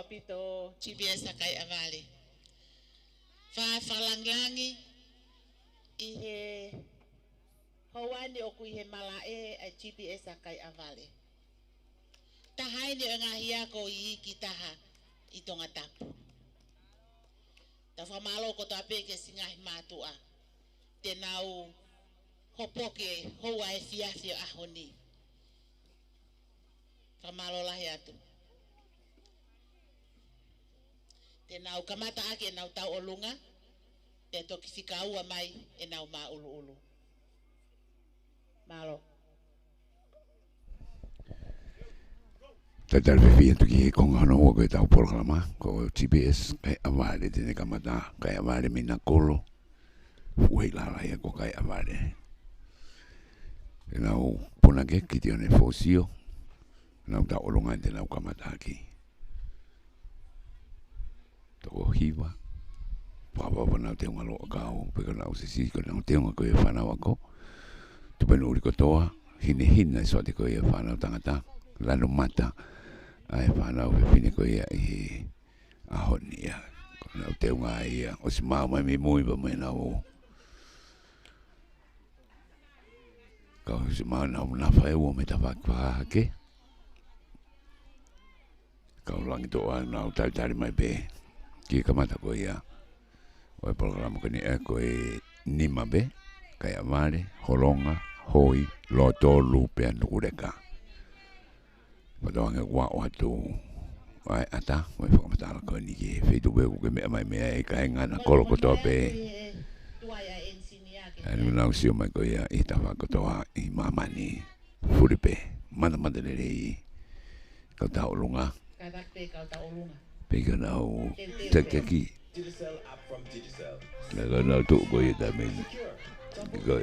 pito GPS kai avale. Whalanglangi i he hauani o kui he malae a GPS kai avale. Tahai ni o ngahi ako i iki taha i tonga tapu. Ta whamalo ko tape ke singahi mātua. Te nau hopoke hoa e fiafio ahoni. Whamalo lahi atu. Te nau kamata ake e nau tau olunga. Te toki whika ua mai e nau mā ulu ulu. Malo. Tatar fia tu ki konga no ko tau programa ko GPS kai avale tene kamata kai avale mina kolo fui la la ko kai avale nau puna ke kitione fosio nau ta olonga de nau kamata ki to hiva papa nau te ngalo kau pe nau si ko nau te ngako e fana wako tu penu ri ko toa hine so te ko e fana tangata lanu mata ai whanau he whine ko ia i ahoni ia. Nau te unga ia. O si mau mai mi mui pa mai nau. Kau si mau nau na whae ua me ta whakahake. Kau langi toa nau tari mai pe. Ki kamata ko ia. O e programa ko ni e ko e nima be. Kai amare, holonga, hoi, loto, lupe, anukureka. Padonga wa watu ai ata mo fa mata ko ni ke fe tu be ko me mai me ai ka ngana kolo ko to be anu na usio mai ko ya ita fa ko to i mama ni furipe mana le ko ta olunga pe ko na o tek ki la ga na tu ko ya ta me ko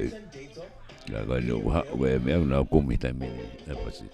la ga no ha we me na ko mi ta me na pasi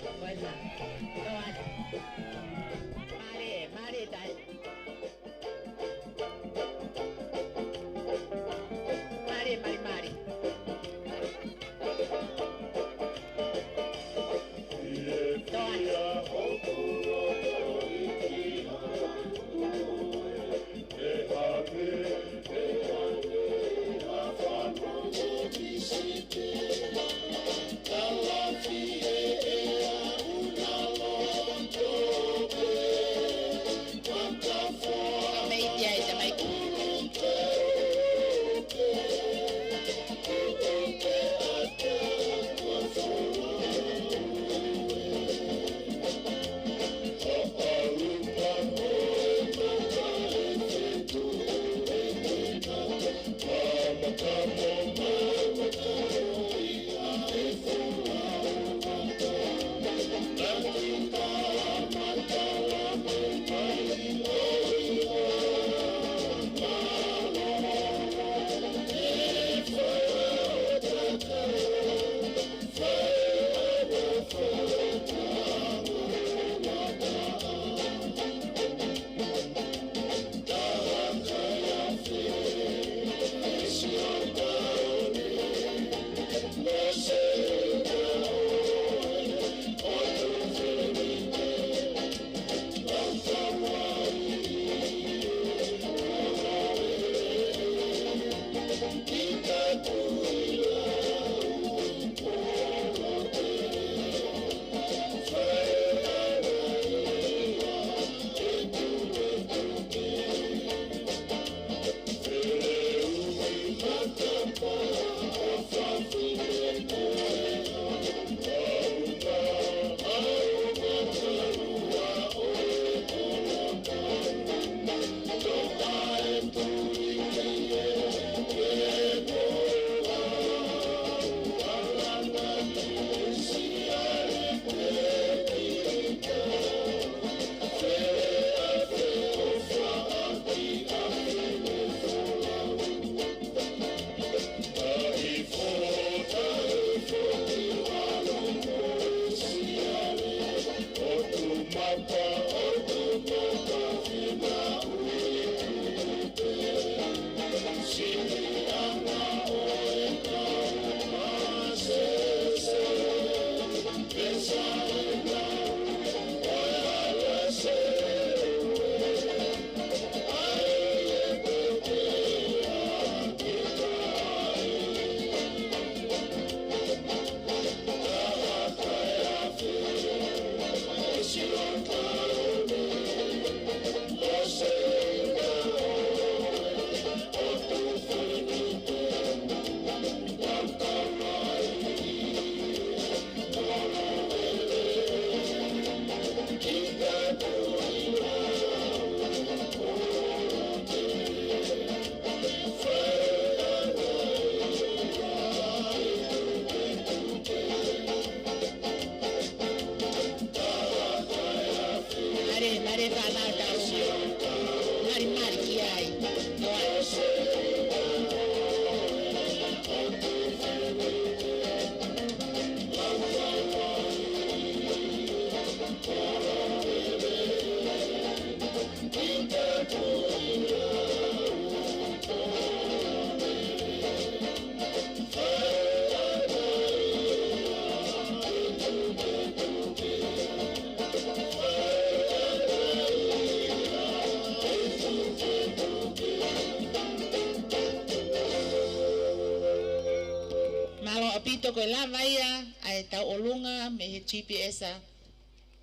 apito ko lava ia ai tau olunga me he GPS a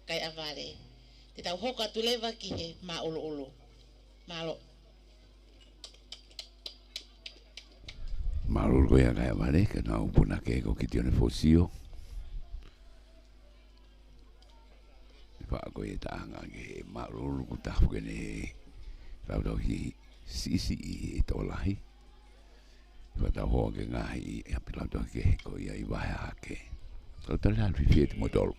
kai avale. Te tau hoka tu leva ki he ma olo. Malo. Malo ko ia kai avale ka na upuna ke ko kitione fosio. Fa ko ia taanga ke malo ko ta ko ne rau ki sisi i tolahi. Fa ta ho ke ngai ia pilato ke ko ia I vai ake. Ko ta la rifiet modol.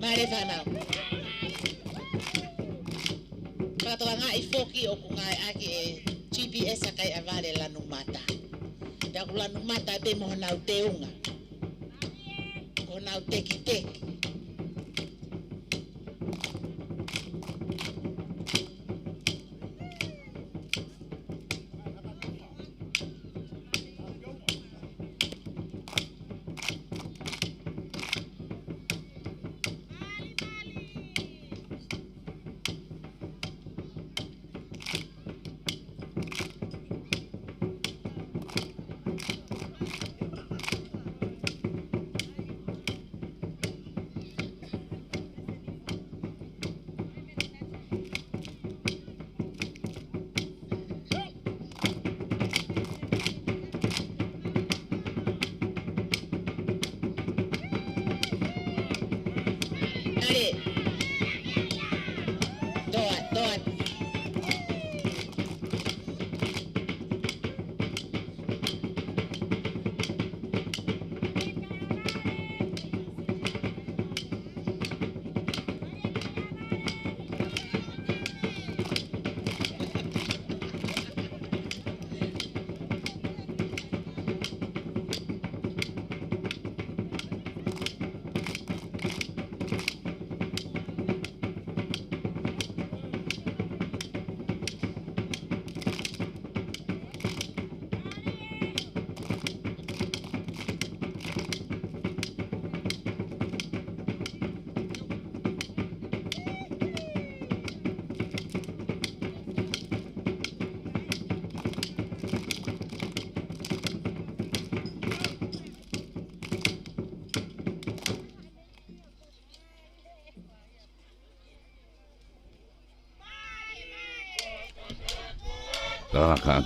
Mare whanau. Katoa ngā I whoki o ku ngai ake e GPS a kai avale lanu mata. Te aku lanu mata pe moho nau te unga. Ko nau teki teki.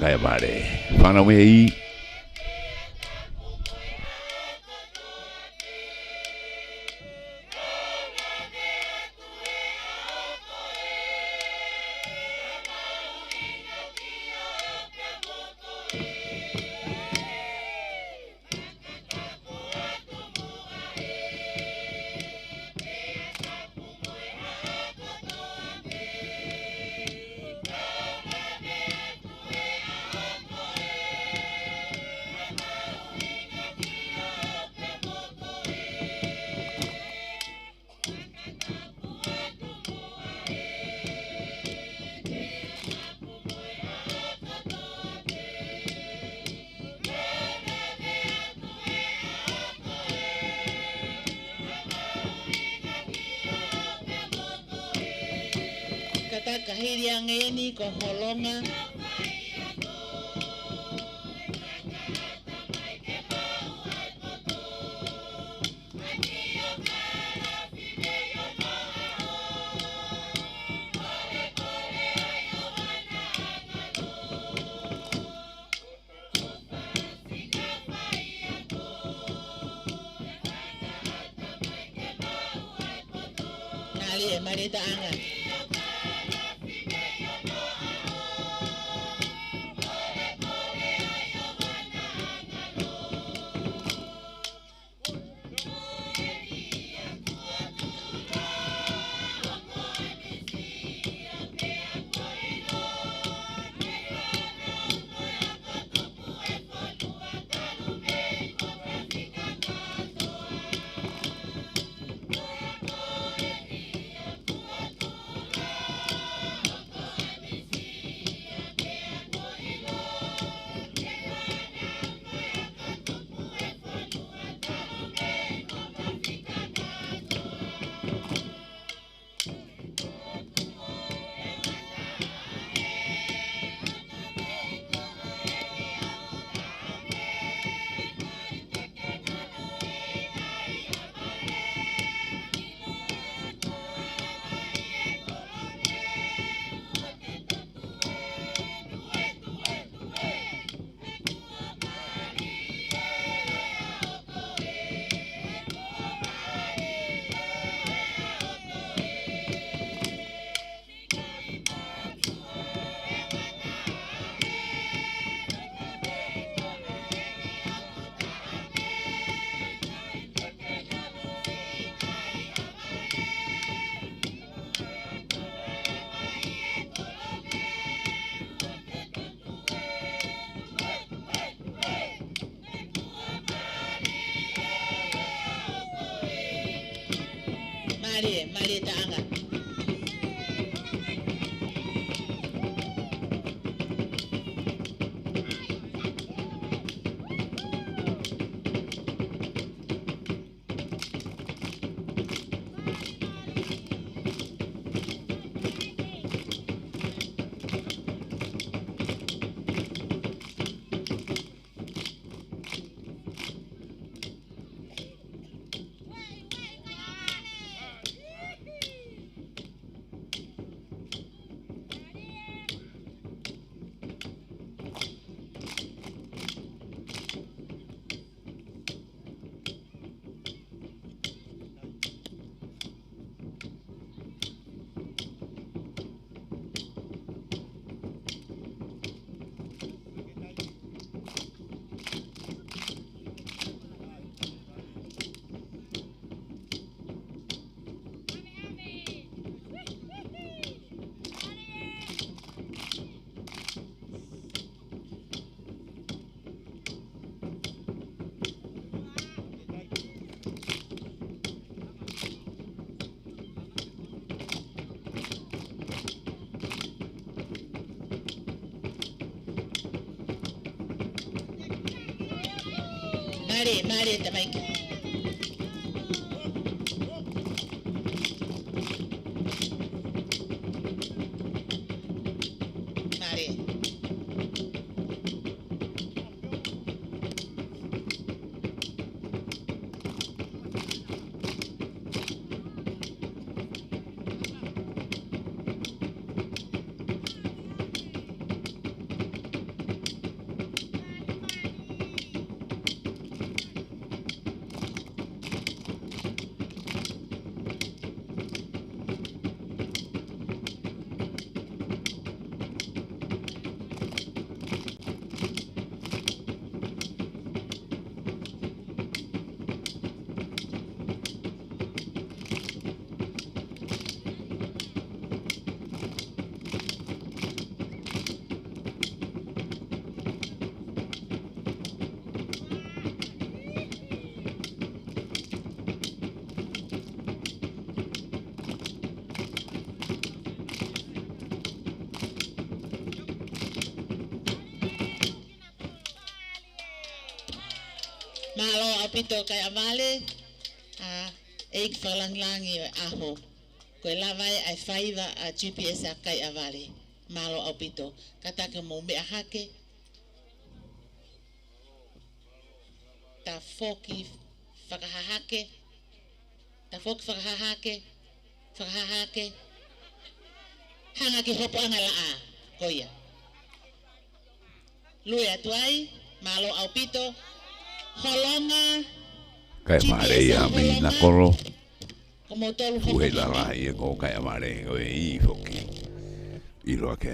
Kaya vale. Whanau me I. Kahiri ang ngeni ko holonga. Mali taanga. Mali taanga. Mali tamai. Malo apito kay avale eik falanglangi aho ko lavai ai faiva a GPS kay avale malo apito kata ke mo me ahake ta foki fakahahake hanga ki hopo angala a koya luya tuai malo apito holonga kay Maria mi nakolo Como todo el Fue la raja y ko kai amare o I foki. I lo ke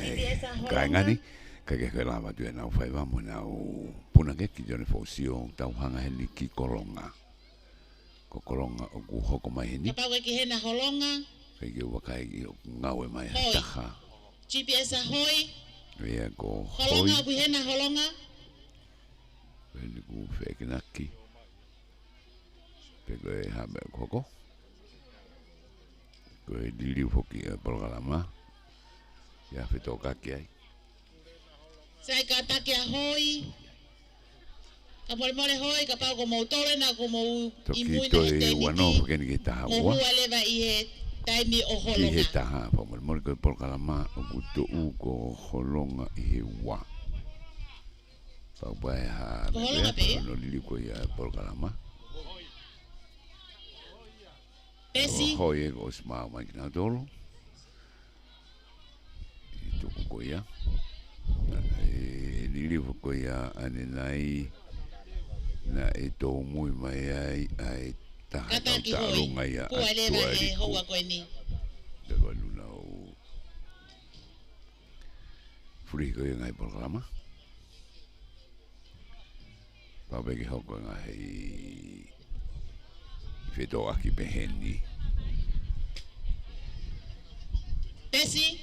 kai ngani kai ke la va tu na fai va mo na o puna ke ki jone fo sio tau hanga he ni ki kolonga. Ko kolonga o ku hoko mai ni. Kapau ke hena holonga. Kai ke wa kai i ngawe mai taha. GPS hoi. Ia ko hoi. Holonga ku hena holonga. Ni ku fe ke naki. Pe ko e ha be koko. Ko e dili foki e programa. Ya fe to ka ki ai. Sai ka taki a hoi. Ka mole hoi ka pau ko mo tole na ko mo imui na te wano foki ni ta mo wa. Mo leva i he taimi o holonga. Ki he taha pa mole ko programa o ku u ko holonga i he wa. Pa ba ha. Holonga pe. No dili ko ya programa. Pesi. Hoi e o sma mai na dolo. I tu ko ya. E lili ko ya ane nai na e to muy mai ai ta ta lunga ya. Ko ale va e ho wa ko ni. De ko luna o. Furi ko ngai programa. Pa be ki ho ko ngai feto aki beheni. Pesi.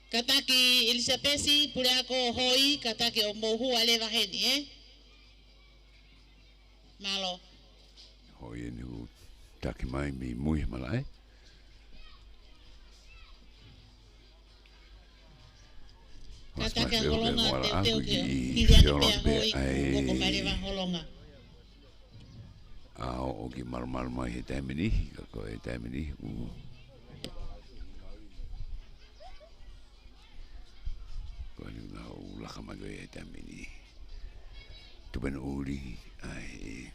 Kataki Elisabesi pure ako hoi kataki o mohu ale vaheni Malo. Hoi ni taki mai mi mui malai. Kataki a holonga te ke hoi ko mare va holonga. O ki mal mai he taimini ko he taimini na o la kama ge tamini tu ben uri ai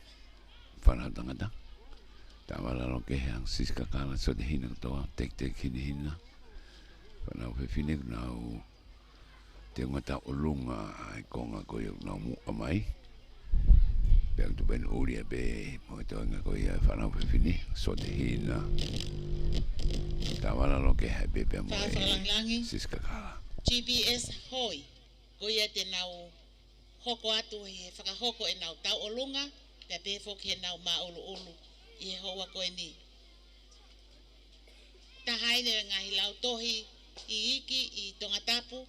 fana tangata tawala lo ke hang siska kala so de hina to tek hina fana o fine na o te ngata o lunga ai konga ko yo na mu mai pe tu ben uri be mo to nga ko ya fana o fine so de hina tawala lo ke be mo siska kala GPS hoi ko ia te nau hoko atu he whakahoko e nau tau olunga pe pefok he nau ma olu i he hoa koe ni tahaine ngahi lau tohi i iki i tongatapu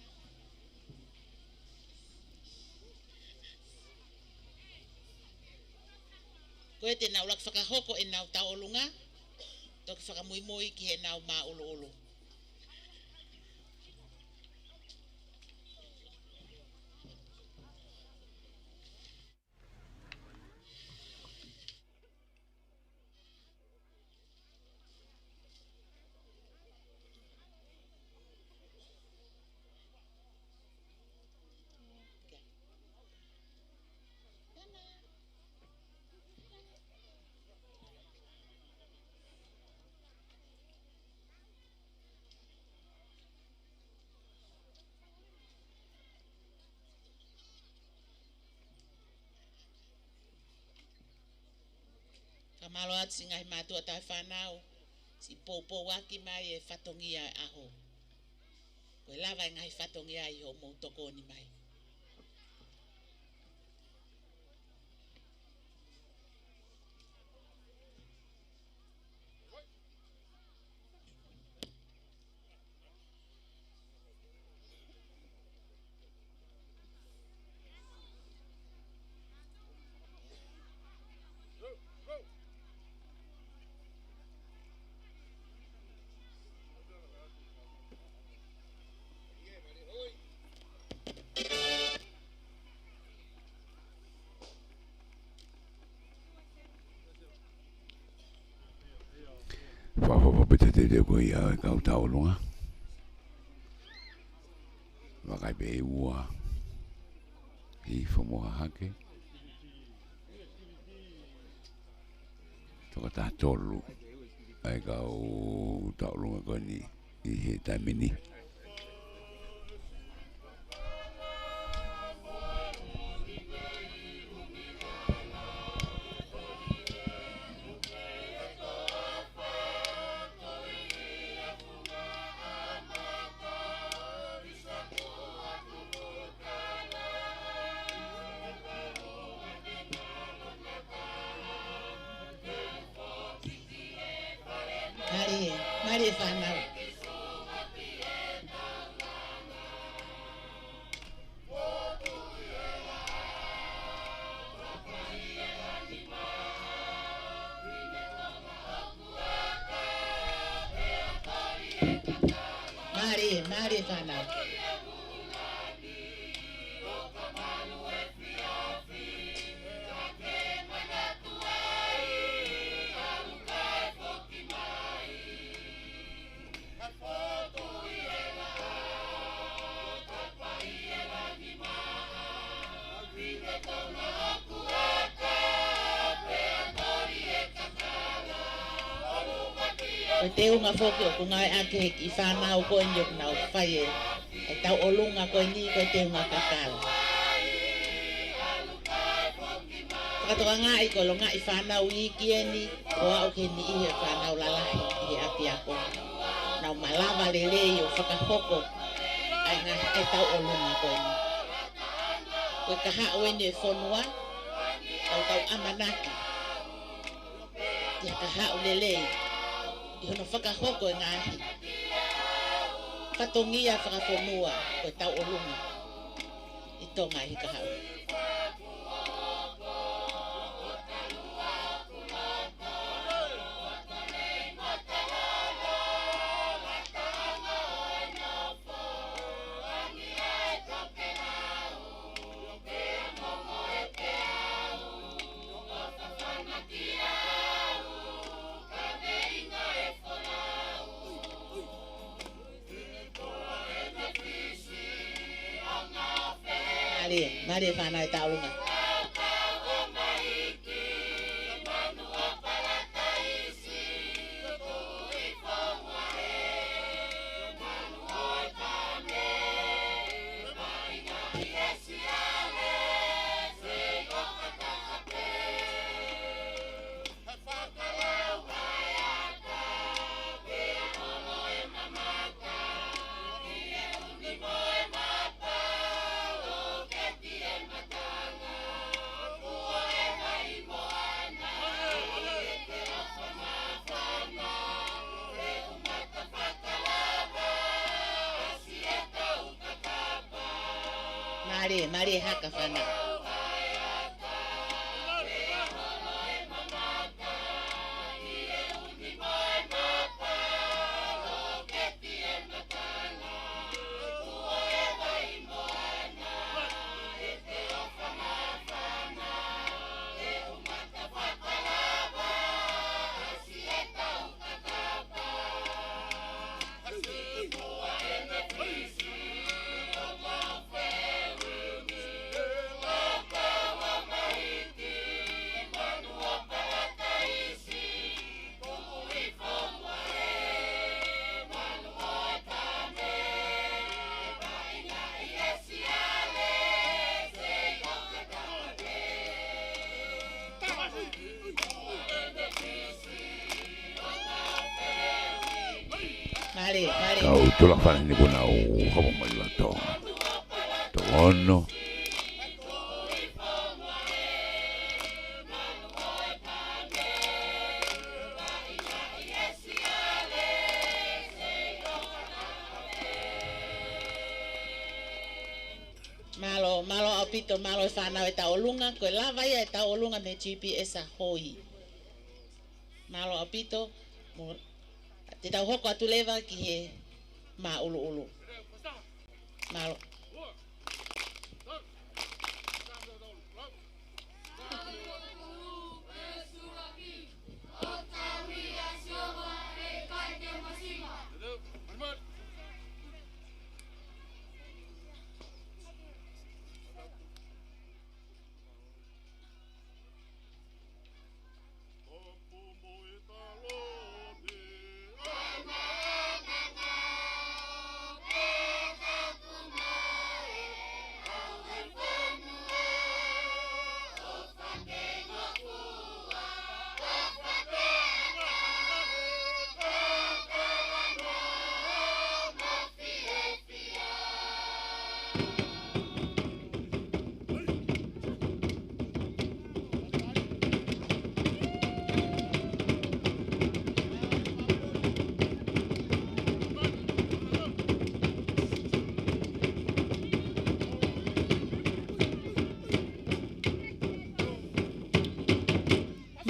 ko ia te nau lak whakahoko e nau tau olunga toki whakamuimui ki he nau ma olu Kamalo at singai matu at whanau si popo waki mai e whatongia aho. Koe lawa ngai whatongia i ho mo toko ni mai. te ko ia ka tau longa wa kai be ua I fomo hake whakatātolu ai kau taurunga koe ni I he taimini. Mari whanau. Mari whanau. Ko te unga foki o ku ngai ake I whanau ko inyo nau whai e tau olunga ko ni ko te unga kakala. Whakatoka ngā I ko lo ngā I whanau I kieni o au ke ni I he whanau lalahi I he api ako. Nau malawa lele I o whakahoko ai ngā e tau olunga ko ni. Ko ka hao ene e whonua tau amanaki. Ia ka hao lele I hono whakahoko e ngāhi. Patongia whakawhonua koe tau olunga. I tō ngāhi ka hau. Mari whanau e taurunga. Mari haka whanau. Kau tula whana ni kuna o hawa mai la tō. Tō ono. Malo apito malo e whanau e tau olunga, koe lawa ia e tau olunga me GPS a hoi. Malo apito, te tau hoko atu lewa ki he mā ulu. Malo.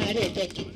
Are teki.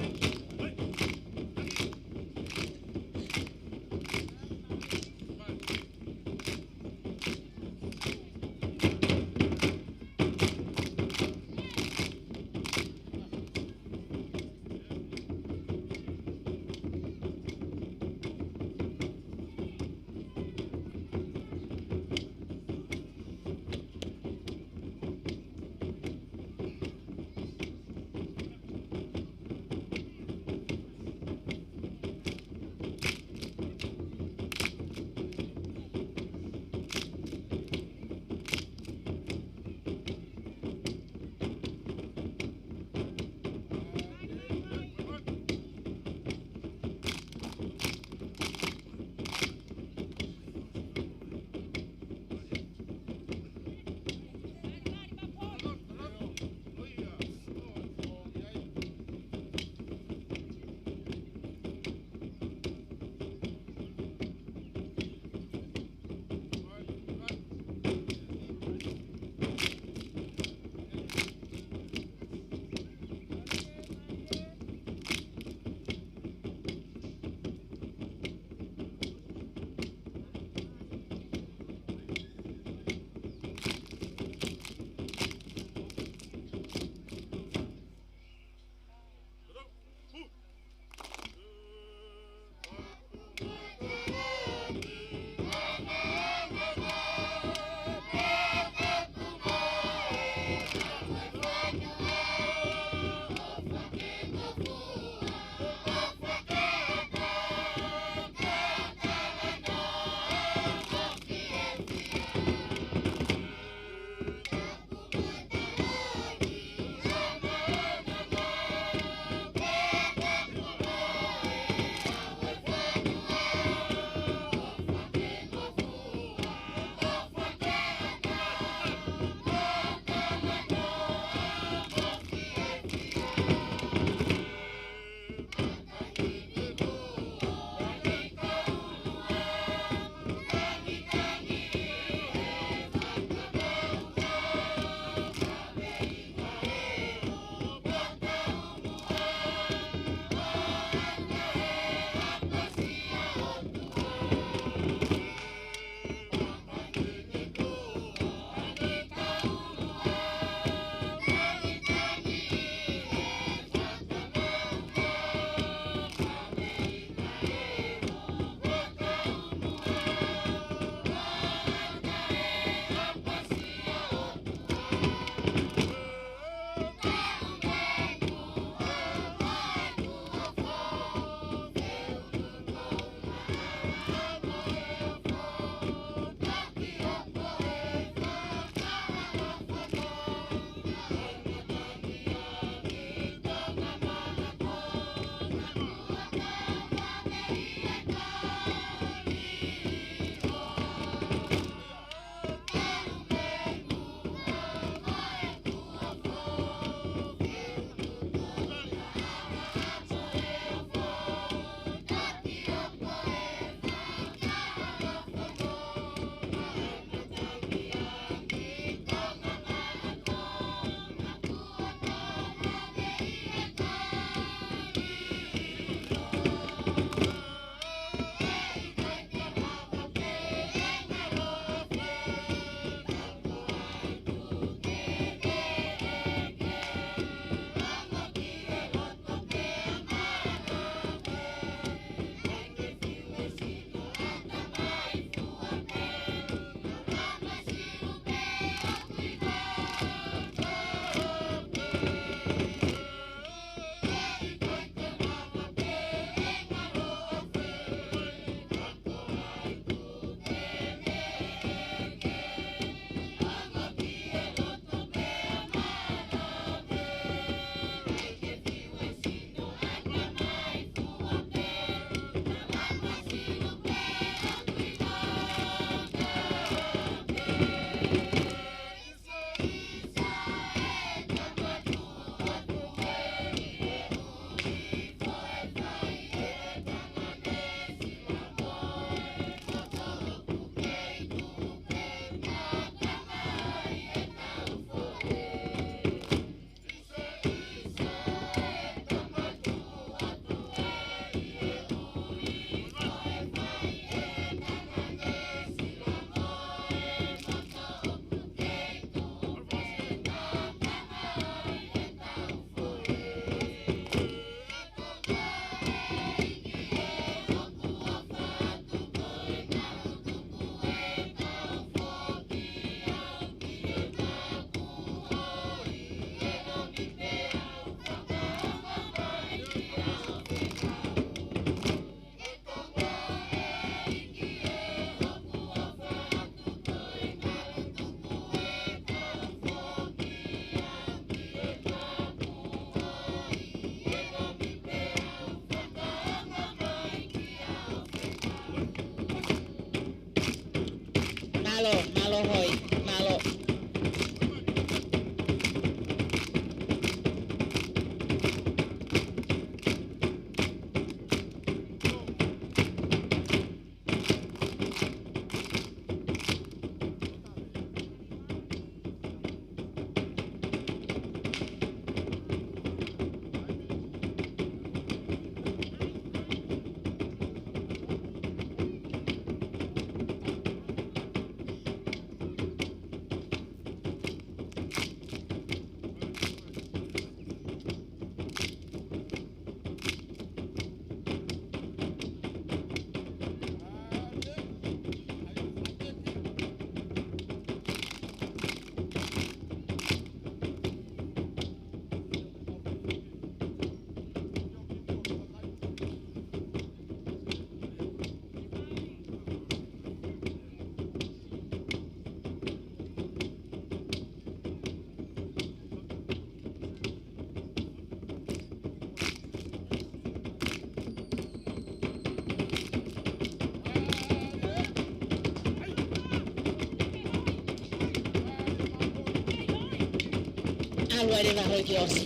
Malo ai rewa hoi ki osi.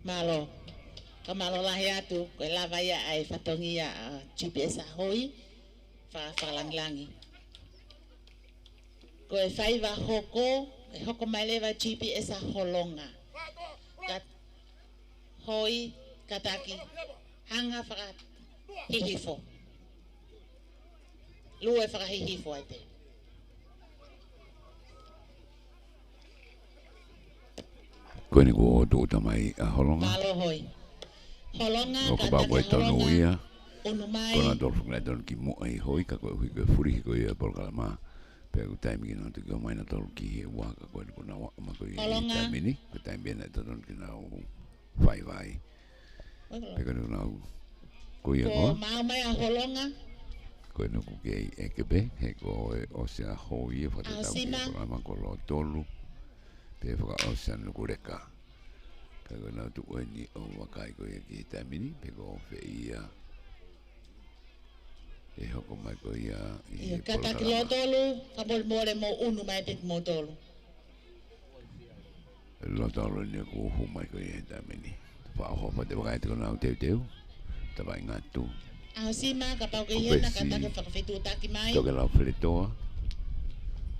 Malo. Ka malo lahi atu, koe lava ia ai whatongi ia GPS a hoi, whalangilangi. Koe whaiva hoko, e hoko mai lewa GPS a holonga. Ka hoi, kataki, hanga whaka hihifo. Lua e whaka hihifo ai te. Koe ni ko tō tamai a holonga. Malo hoi. Holonga, O ka bawa e tonu ia. Unu mai. Kona tolu whangai tonu ki mo ai hoi, ka koe hui koe furi koe ia polkalama. Pea ku taimi ki nau te kio mai na tolu ki he waka koe ni kuna waka ma koe i taimi ni. Koe taimi na tonu ki nau whai vai. Pea koe ni nau koe ia koa. Ko mau mai a holonga. Koe nuku ki e kepe, he ko o se a hoi e whatatau ki e polkalama ko lo tolu. Pea whaka o se anu kureka. Ka koe nau tu koe ni o wakai koe ki he taimi ni. Pea ko o whi ia. E hoko mai koe ia i Kata ki lo tolu, ka more mo unu mai te mo tolu. Lo tolu ni ko hu mai koe ia taimi ni. Whaohopa te wakai te kona au teu. Tawai ngatu. A sima ka pau ke hiena ka take whakawhitu taki mai. Toke lau wheletoa.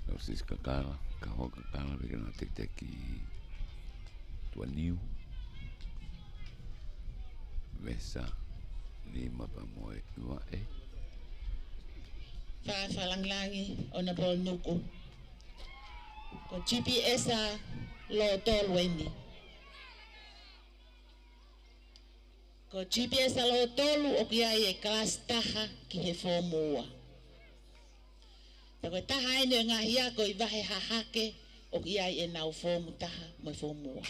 Lau sis kakala. Ka hoa kakala. Peke nā tek teki tua niu. Vesa. Lima pa moe ua e. Whalangilangi o na bol nuku. Ko GPS a lo tolu eni. Ko GPS a lo tolu o ki ai e klas taha ki he fōmua. Tako taha ene o ngā hia ko i wahe hahake o ki ai e nau fōmu taha mo fōmua.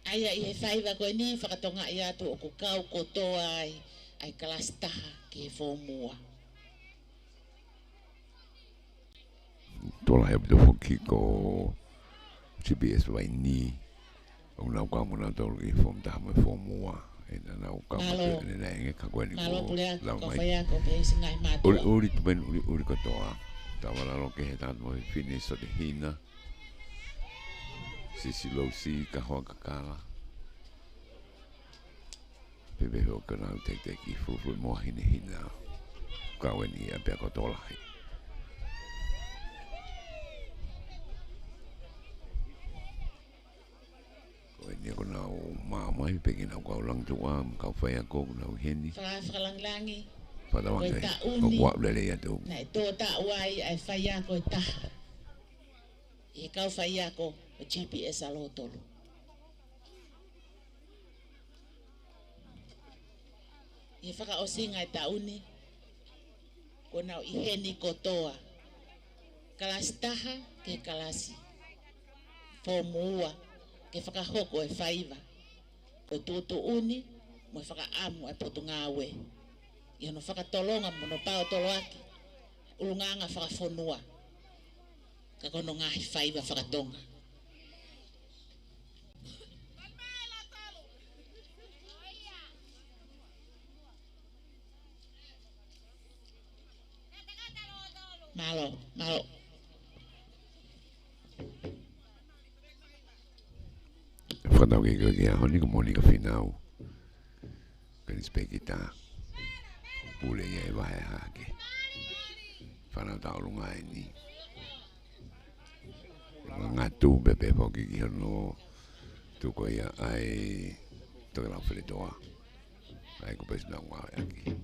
Aia i he whaiva koe ni whakatonga i atu o ko kau kotoa ai klas taha ki he fōmua. Tola he pito hoki ko GPS vai ni. O nau ka muna tolu i fōm taha mo fōmua. E na nau ka muna e na enge ka koe ni ko. Malo pulea ko whaia ko pe isi ngai mātua. Uri tupen uri kotoa. Tawala roke he tātu mo he whine so te hina. Sisi lousi ka hoa kakala. Pepe ho ka nau tek tek i fufu moa hine hina. Kawe ni a pia kotola hei. Koe ni ako nau maamai peki nau kau lang tua kau whai ako nau heni. Whalangilangi. Whatawangai. Ko wap lele atu. Nai tō tā uai ai whaia ko taha. I kau whaia ko o GPS a lo tolu. I whaka o singa e tauni. Ko nau i heni kotoa. Kalasi taha ke kalasi. Fōmua ke whakahoko e whaiva. Ko tūtu uni mo e whaka amu e potu ngāwe. I hono whakatolonga mo no pao tolo aki. Ulunganga whakafonua. Ka kono ngahi whaiva whakatonga. Malo. Whatau ki koe honi ko moni ka whinau. Kani speki tā. Pule ia e wahe hake. Whanau tau lunga e ni. Ngā tū pepe poki ki hono. Tuko ia ai. Toke lau wheletoa. Ai ko pesi nau ngā aki.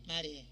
Mari.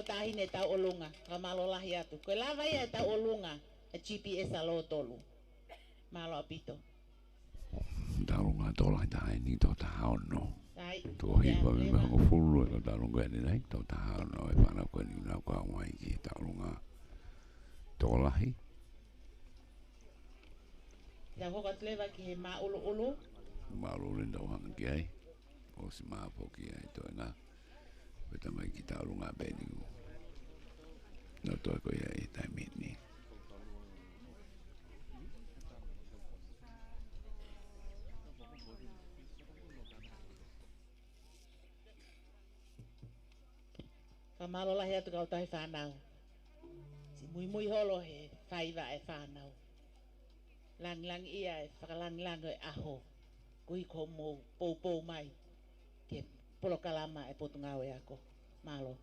tahi ne tau olunga, ka malo lahi atu. Koe lawa ia tau olunga, a GPS a lo tolu. Malo apito. Taurunga tola tae ni tō tahao no. Tai. Tō hiwa me mea ko fulu e ka taurunga e nei, tō tahao no e whana koe ni unau ka wai ki taurunga tōlahi. Ia hoka tlewa ki he mā ulu ulu. Mā ulu rinda wanga ki ai. O si mā poki ai tō e ngā. Peta mai ki taurunga beni u. No tō e koe ai tai mini. Ka malo lahi atu kau tahi whanau. Si mui mui holo he whaiva e whanau. Lang lang ia e whakalang lang e aho. Kui ko mo pou pou mai. Ke polo kalama e potu ngau e ako. Malo.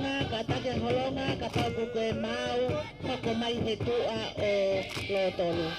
holonga, katake holonga, katau koe mau, hoko mai he tua o Lotolu.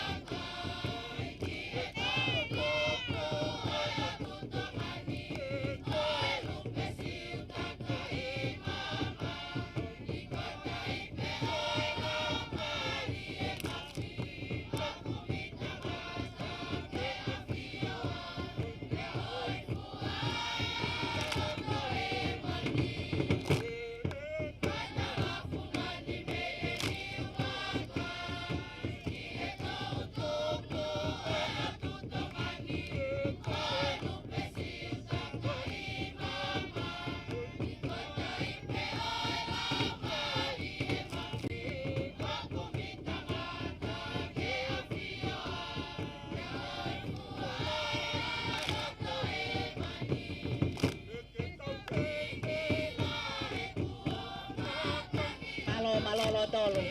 Malo Lotolu.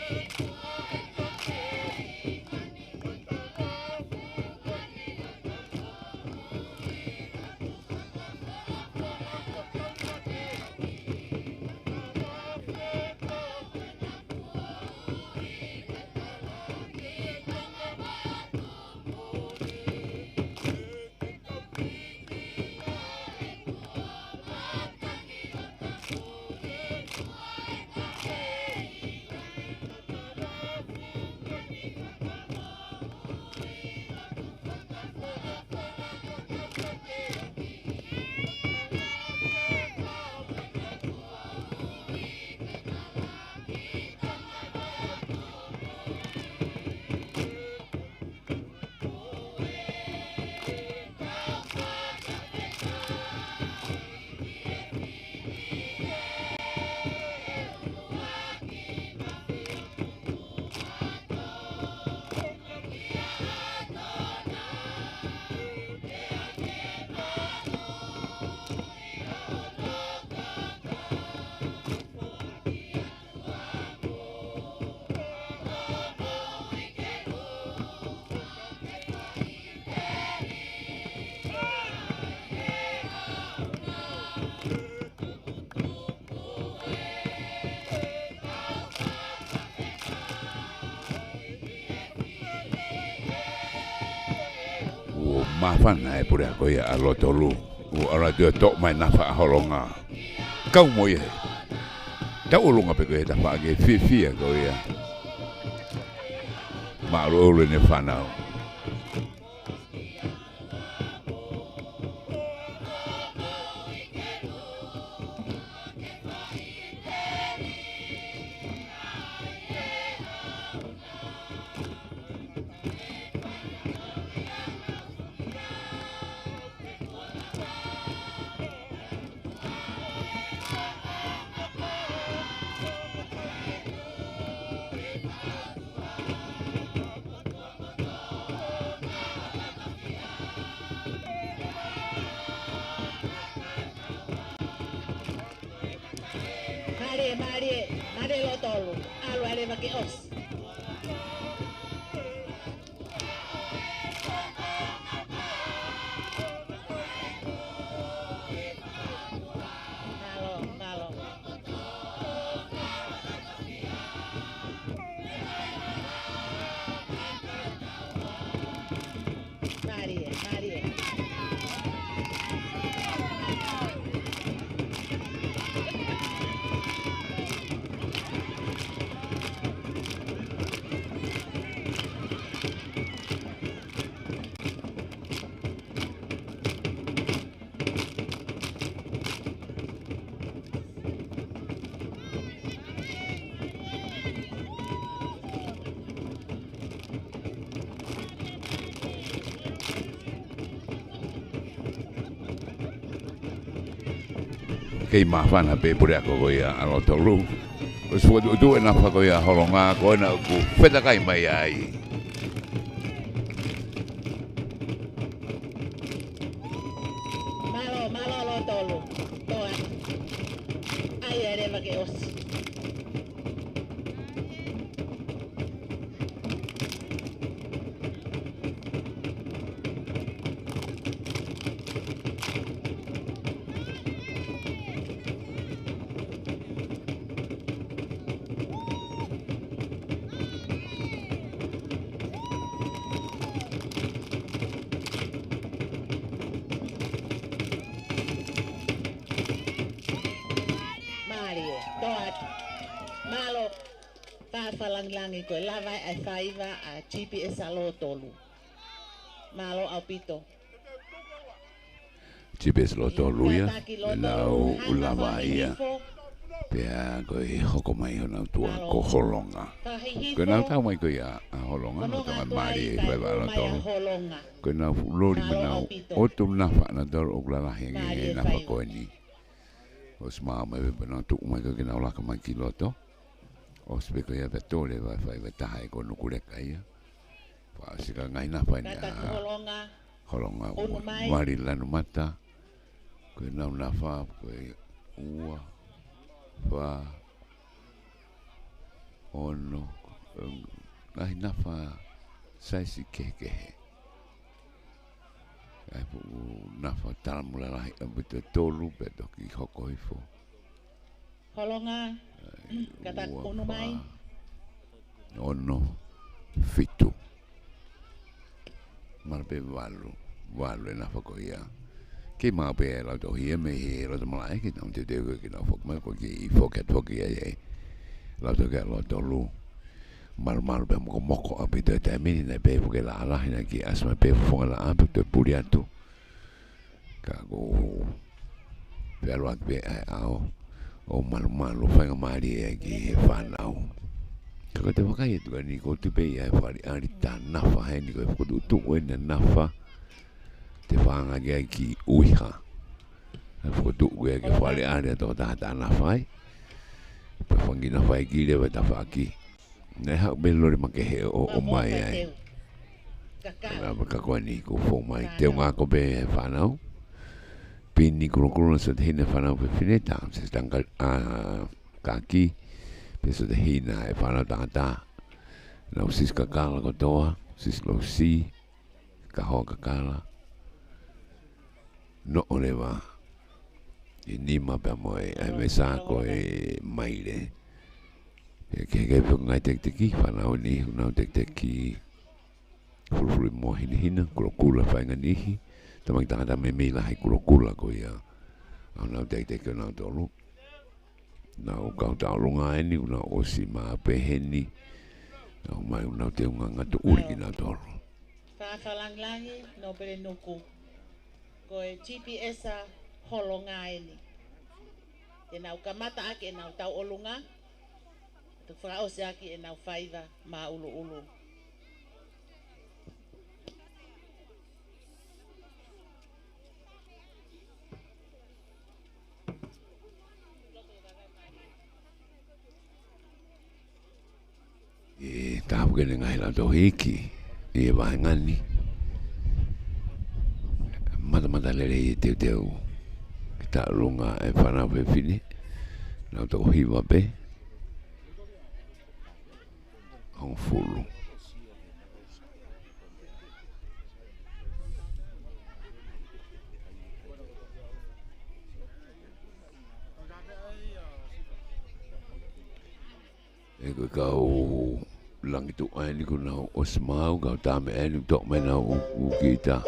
Mafana e pure a koia a Lotolu. O ara tua tok mai nafa a holonga. Kau mo ye. Ta ulunga pe koia ta whaage fia koia. Ma ro ne whanau. Mare Lotolu. Alu ale make os. Malo. Marie. Kei mafana pe pure a koia a Lotolu. O sua du na fa koia holonga ko na ku feta kai mai ai. Malo Lotolu. Toa. Ai ale make os. langi ko lava ai faiva a GPS alo tolu. Malo au pito. GPS lo tolu ia. Lau ulava ia. Pea koe hoko mai hona tua ko holonga. Koe nau tau mai koe a holonga. No tanga maari e whai wala tolu. Koe nau lori manau. Otu nafa na tolu o klalahi nge nafa koe ni. O smaa mai wepa nau tuk mai koe nau laka mai ki loto. O sepe koe ia vetole vai whai wetaha e koe nukureka ia. Wha sika ngai nafa ni a holonga. Maari lanu mata. Koe nau nafa koe ua. Wa ono ngai nafa saisi kekehe ai pu nafa talamula lai ambito tolu beto ki hoko ifo holonga kata ono mai ono fitu marbe walu nafa ko ia ke ma pe la to hie me he la to mai ke non te de ke no fok ma ko ki fok ye la to ke la to lu mal be mo ko abi te te mi ne be ko la la hina ki asma pe fo la ab te puriatu ka go pe lo be ao o mal fa mari e ki fa nau ka te waka ye tu ni ko te pe ya fa ari ta na fa he ni ko tu na fa te whanga kia ki uiha. E whakotu kia ki whare area tō tātā na whai. Pe whangi na whai ki rewa ta whaki. Nei hau me lori ma ke he o mai ai. Nā waka koe ni ko whō mai. Teo ngā ko be he whanau. Pini kuro sa te hina whanau pe whine tā. Se tanga ka ki. Pe sa te hina e whanau tātā. Nau sis kakala ko toa. Sis lo si. Ka hoa kakala. No olewa i nima pe moe ai me sa ko e maire e ke ngai tek teki whanau ni unau tek teki fulu mo hina kula whainga nihi tamang tangata me mila hai kula ko ia unau tek teki unau tolu nau kau tau lunga eni unau osi maa peheni nau mai unau te unga ngatu uri ki nau tolu whawhalanglangi no pere nuku ko e GPS a holonga eni. E nau kamata ake e nau tau olunga. Tu whakao se ake e nau whaiva ma ulu. E tapu kene ngai la to hiki. E wahangani. Mata lere i teu ki ta runga e whanau pe whine nau tau hiwa pe hong fulu e koe kau langi tu aini ku nau o semau kau tame aini tok me nau u kita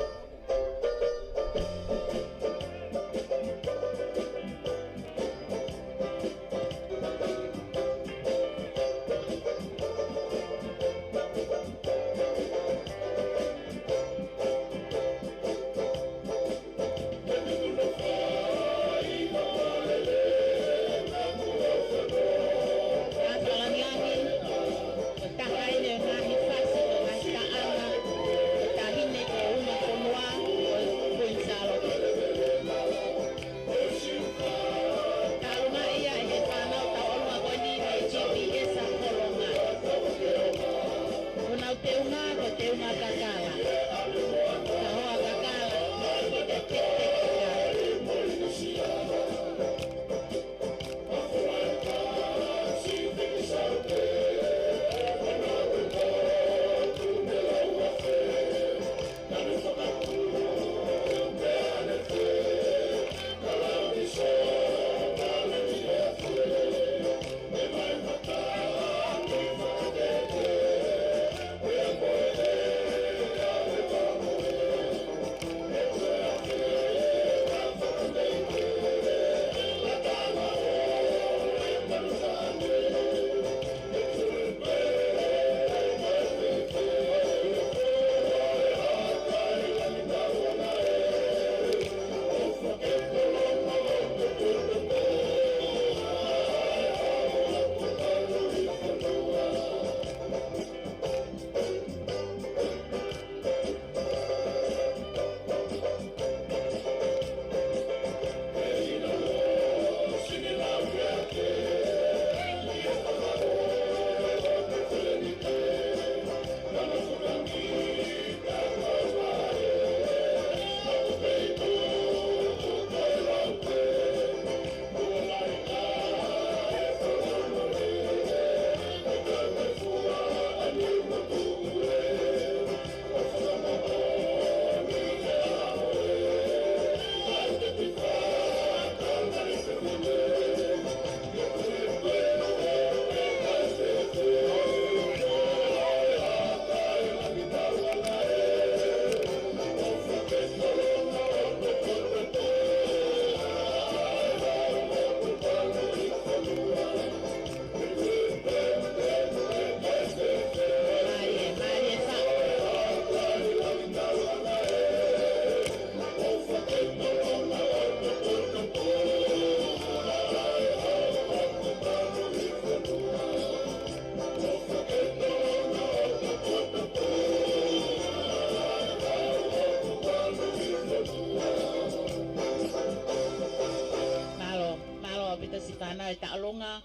e ta'alonga.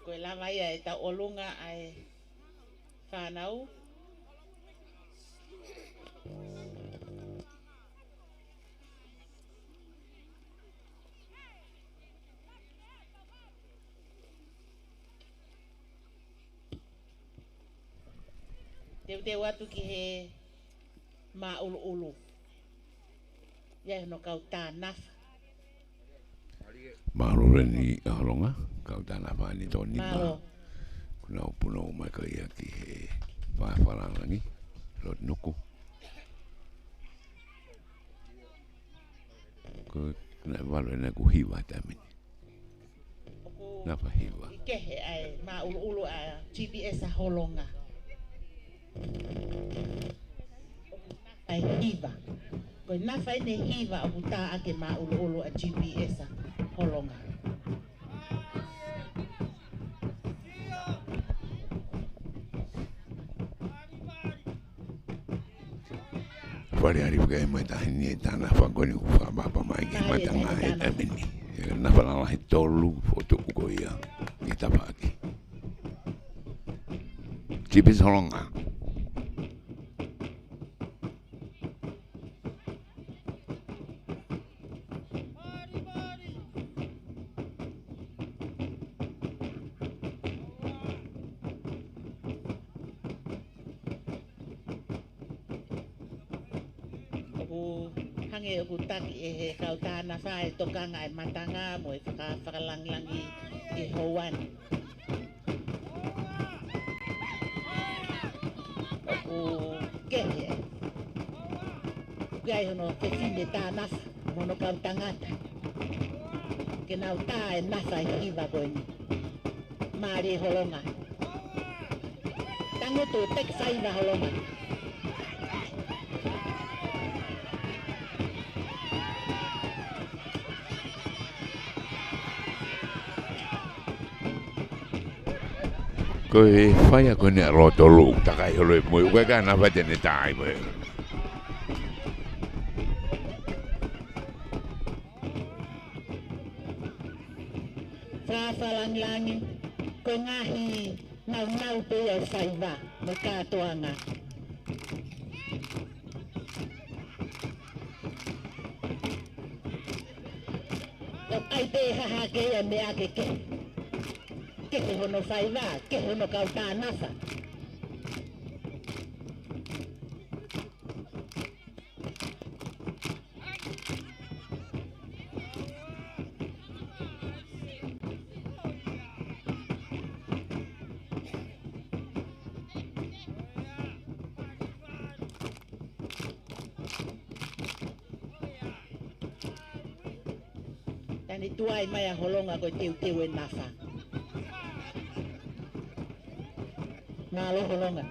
Koe lava ia e ta'olunga ai whanau. Te watu ki he ma ulu ulu. Ia no kau tā nafa. Marore ni aholonga, kau tā nafa ni tōni ma. Malo. Kuna upuna o mai ka ia ki he whaafarangangi, lot nuku. Ko na walo ena ku hiwa tamini. Napa hiwa. Kehe ai ma ulu ulu a GPS a holonga. Ai hiva. Ko nafa ine hiva o ta ake ma ulu ulu a GPS a holonga. Wale ari bukai mai tahini e tāna whakoni ku whabapa mai ki mai tanga e tamini. Na whanala he tolu foto uko ia i tapaki. Tipis holonga. Hange o taki e he kau tāna whae tokanga e matanga mo e whakalanglangi i Houan. O kehe e. Gai hono te whine tā nafa mono kau tangata. Ke nau tā e nafa i hiwa koini. Māre holonga. Tangoto tek whaiva holonga. Ko e whaia ko ne roto lu takai holo e mui uka ka na wate ne tai mui. Whawhalanglangi ko ngahi nau pe e whaiva mo kātoanga. Ai te haha ke ia me ake ke. Ke he hono whaiva, ke hono kau tā nafa. Tani tuai mai a holonga ko teu e nafa. Ngalo holonga.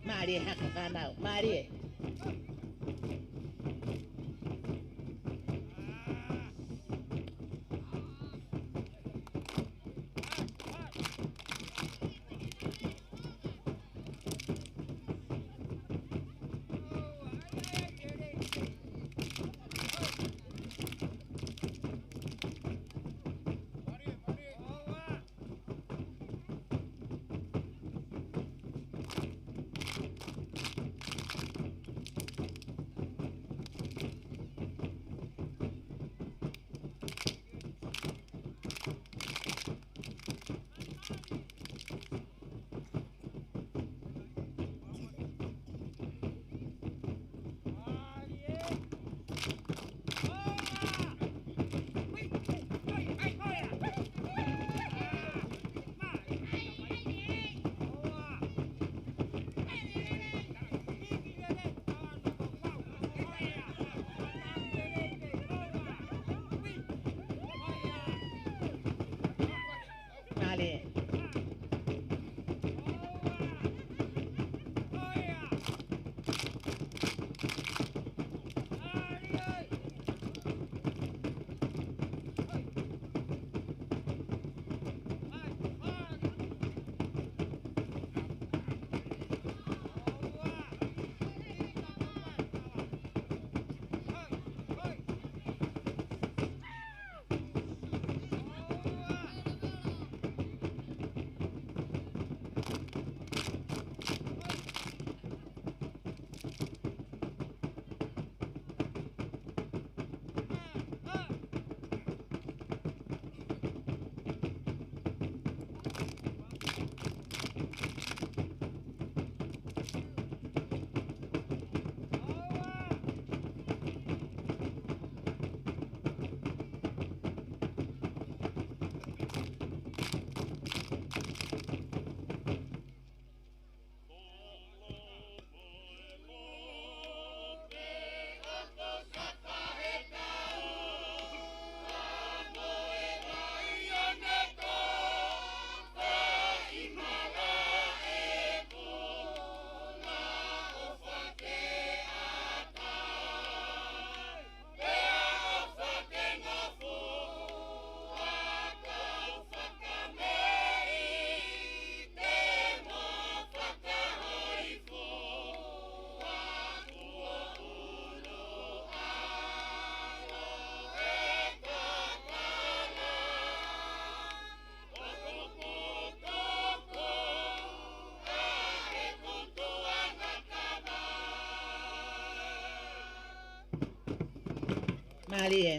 Marie haka whanau. Marie.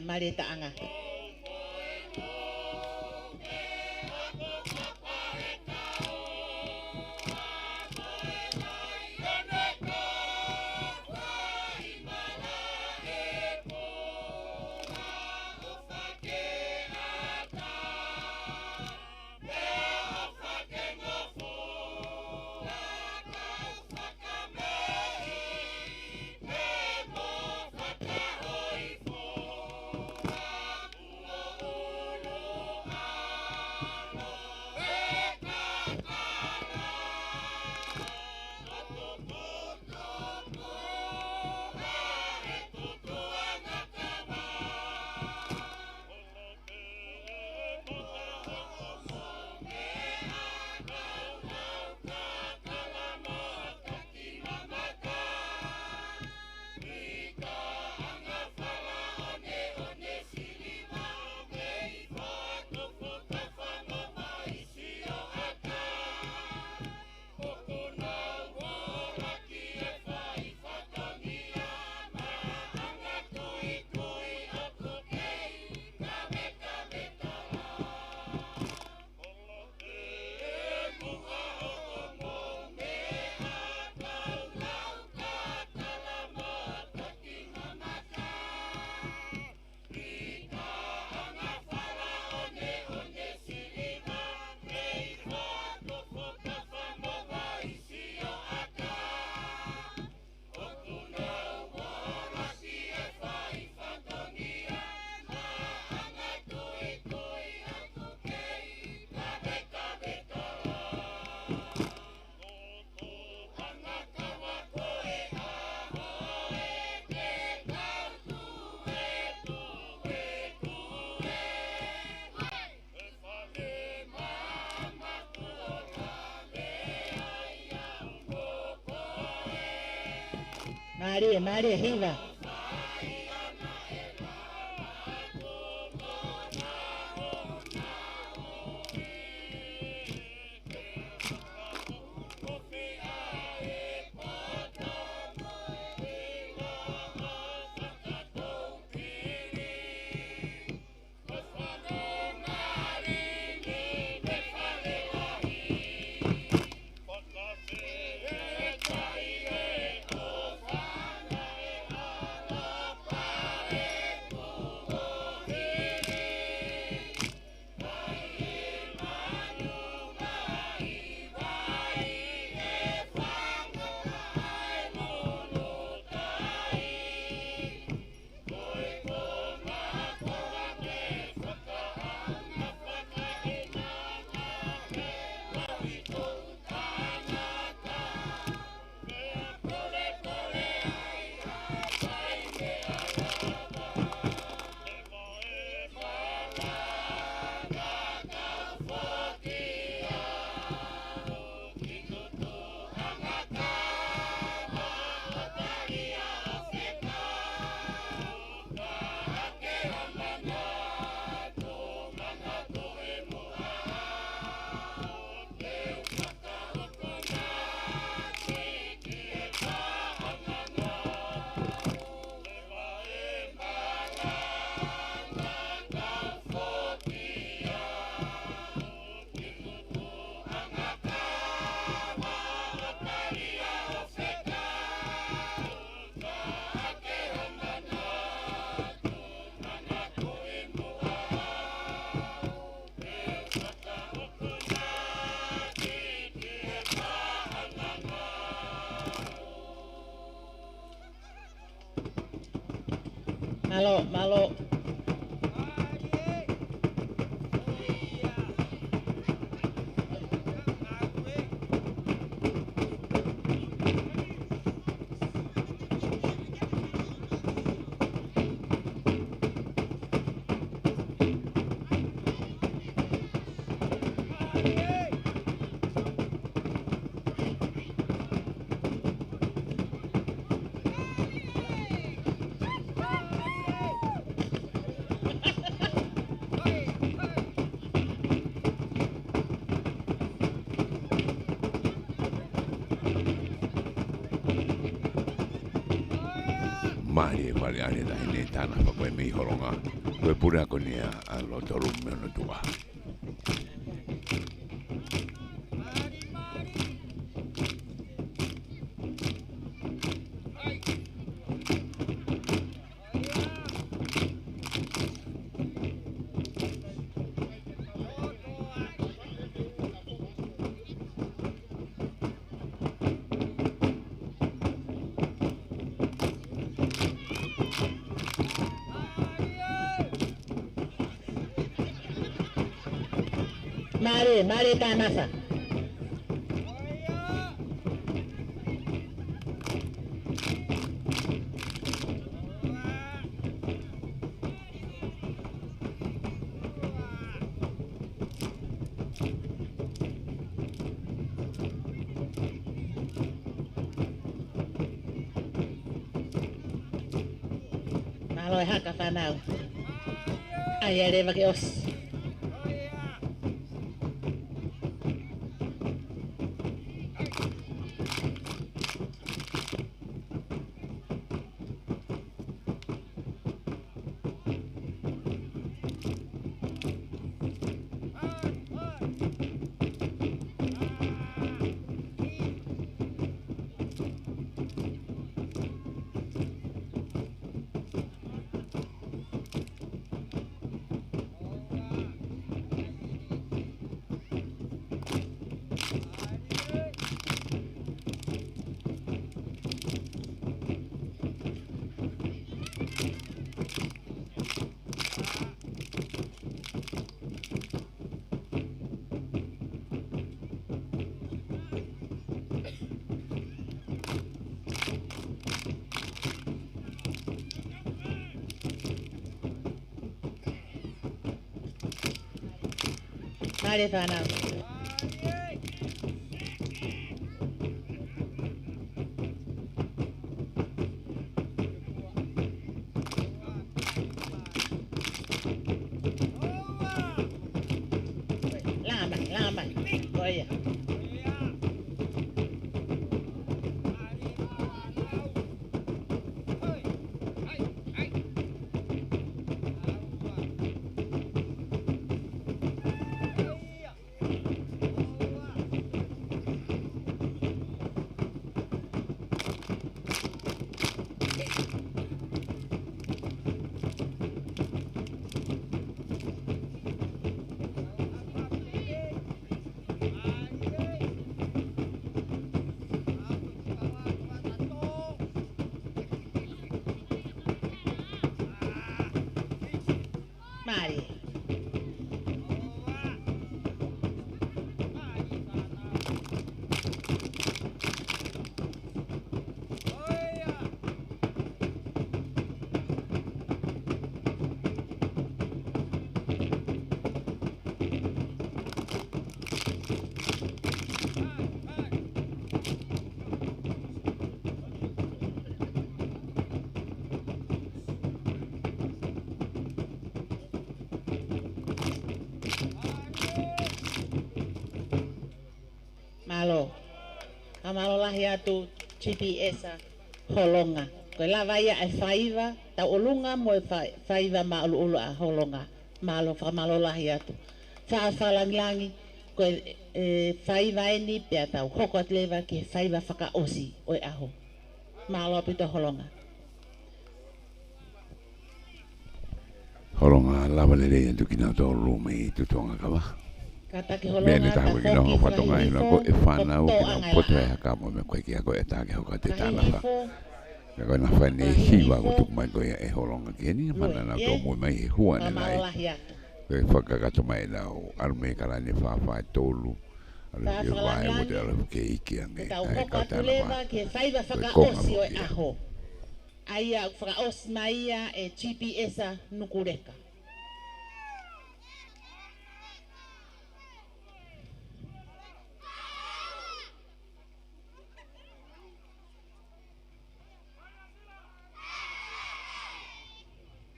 Mari taanga. Maria, Riva. Malo. Mari vale ale da ine tana pa koe mi horonga. Koe pura ko ni a lo toru me no tua. Mari tanasa. Malo haka fanau. Ayere vake os. Mari fanau. Lama. Oye. Mari. Malo. Amalo lahia tu GPS holonga. Ko la vaya e faiva ta ulunga mo faiva ma ulu a holonga. Malo fa malo lahia tu. Fa langi ko faiva ni pe ta hoko leva ke faiva faka osi o aho. Malo pito holonga. Horonga lava le le tu kina to lume tu tonga kawa. Bene ta hawe kino hawa tonga ina ko e whana o kino poto e haka mo me koe ki a koe e tāke hoka te tāna wha. Ka koe na whane hiwa ko tuku mai koe e horonga ki ni mana na tō mui mai e hua ne nai. Koe whakakato mai lau arume karane whawha e tōlu. Alu ki wae mo te alu ke iki ange. Ai ka tāna wha. Koe konga mo ki a. Aia whakaosi mai ia e GPS-a nukureka.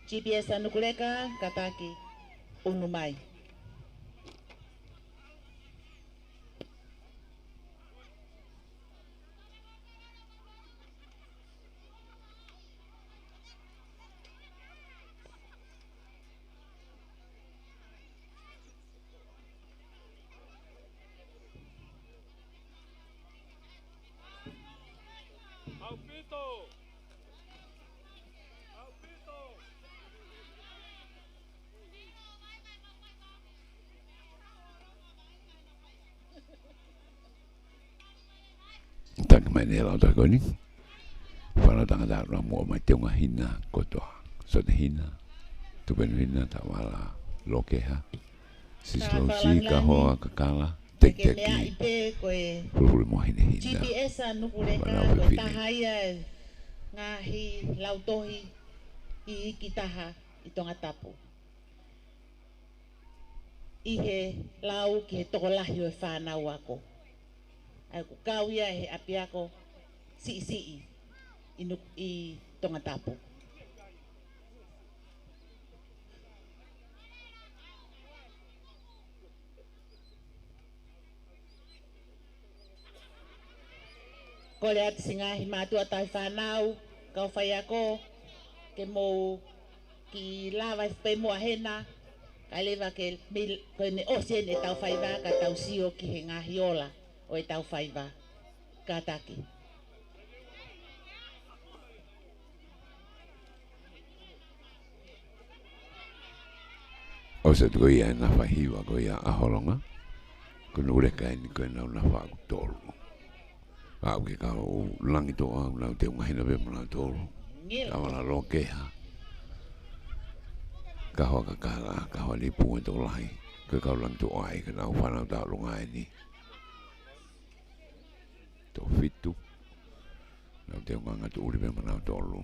GPS-a nukureka kataki unu mai. mai ne la ta ko ni whanau tangata ra mua mai te unga hina kotoa so te hina tupenu hina ta wala lokeha sislo si ka hoa ka kala tek Ke tek mea ki i pe koe pulu mo hina hina GPS a nukureka Wala koe wewhine. tahaia ngahi lautohi i iki taha i tonga tapu. I he lau ki he tokolahi o e whanau ako. Ai ku kawia he api ako si i tonga tapu. Ko le ati singahi mātua tai whanau, kau whai ako, ke mou ki lawa i whai mua hena, kai lewa ke koe ne ose ne tau whaiwa ka tau sio ki he ngahi ola o e tau whaiwa ka taki. o se tuko ia na whahiwa ko ia aholonga ko nure kai ni ko na una wha ku tolu au ke ka o langi to au na te unga hina be mana tolu ka wala lokeha ka hoa ka kala ka hoa li pu to lai ko ka lang to ai ka na whanau ta lunga ni to fitu na te unga ngatu uri be mana tolu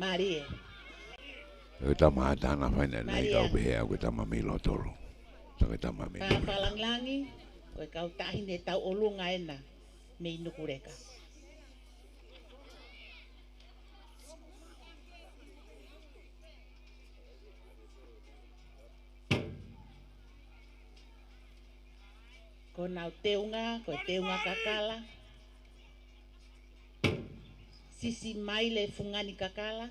Marie. Ko tama ata na whaina nei ka upe hea ko tama mi lo tolu so ko tama mi Ka whalanglangi, koe kau tahi ne tau olunga ena me inukureka. Ko nau teunga, koe teunga kakala. Sisi mai le fungani kakala.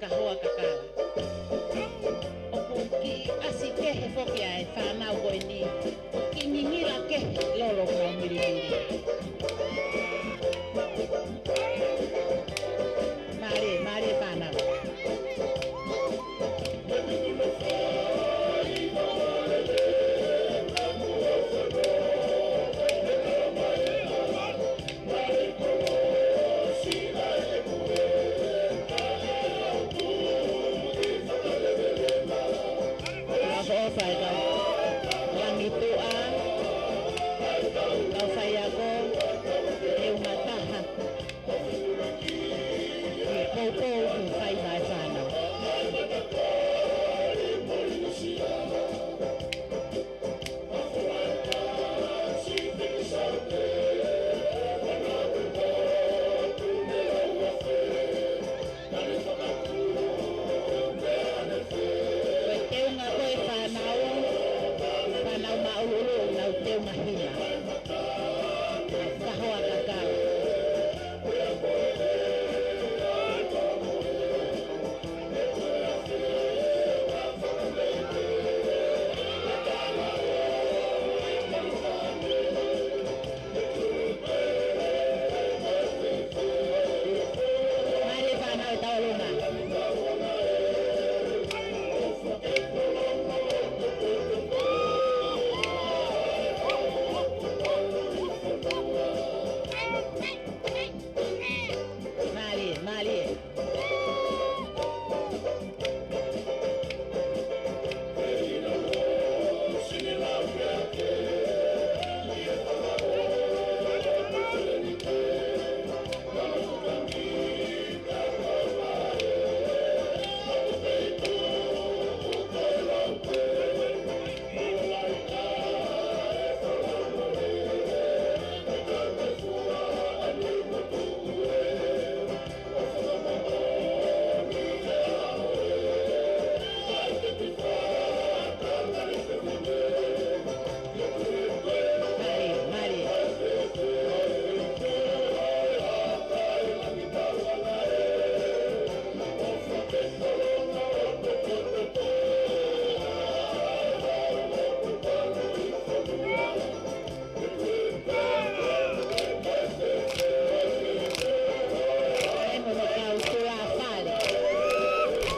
Kahoa kakala. Oku ki asi kehe foki ai whanau koe ni. Ki ngingira kehe lolo kau mirimiri. Mare whanau. Kau whai ako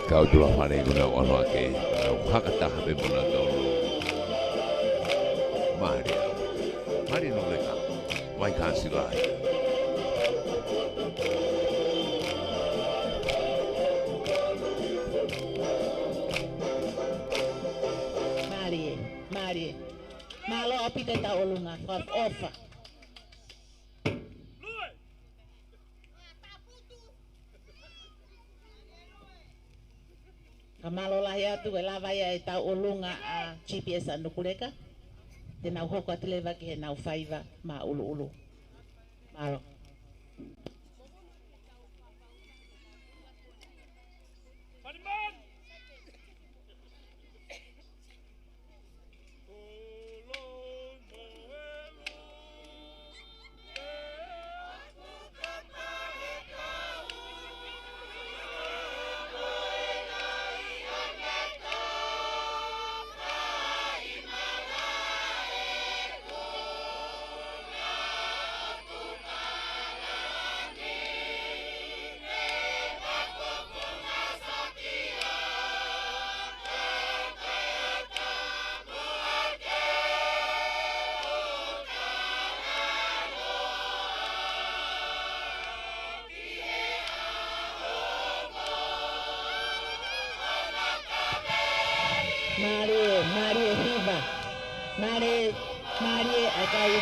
Kau tula whare kuna wanoa ke hakataha pe mona tolu Maria Maria no leka Wai kasi lai Maria Malo opi te ta olunga ofa Kamalo lahi atu e lawa ia e tau olunga a GPS anu kureka. Te nau hoko atelewa ki he nau whaiva ma ulu ulu. Malo. Marie Hiva. Marie akai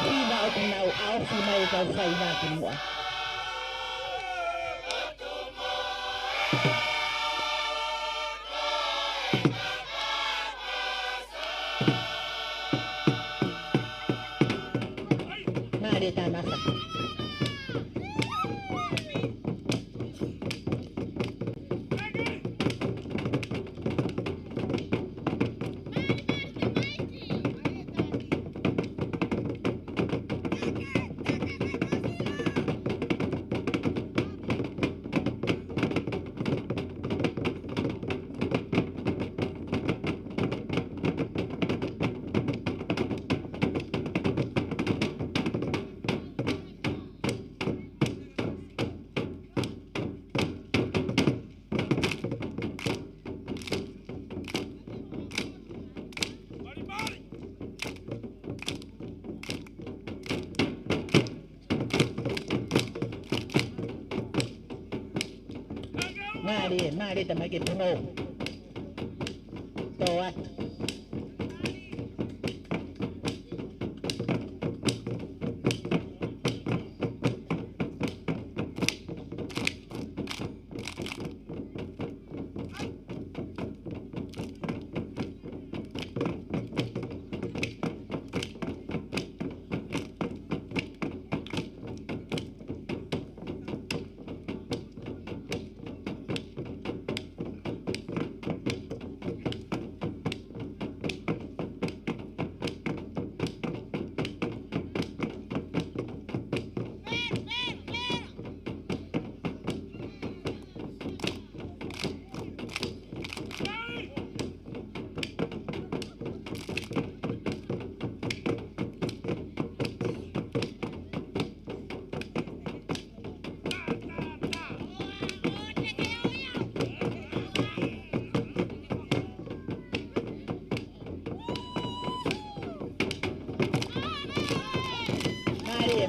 Hiva o te nau awhi mai kau whai nā te mua. Marie tā masa. Marie tamai ke puno. Toat.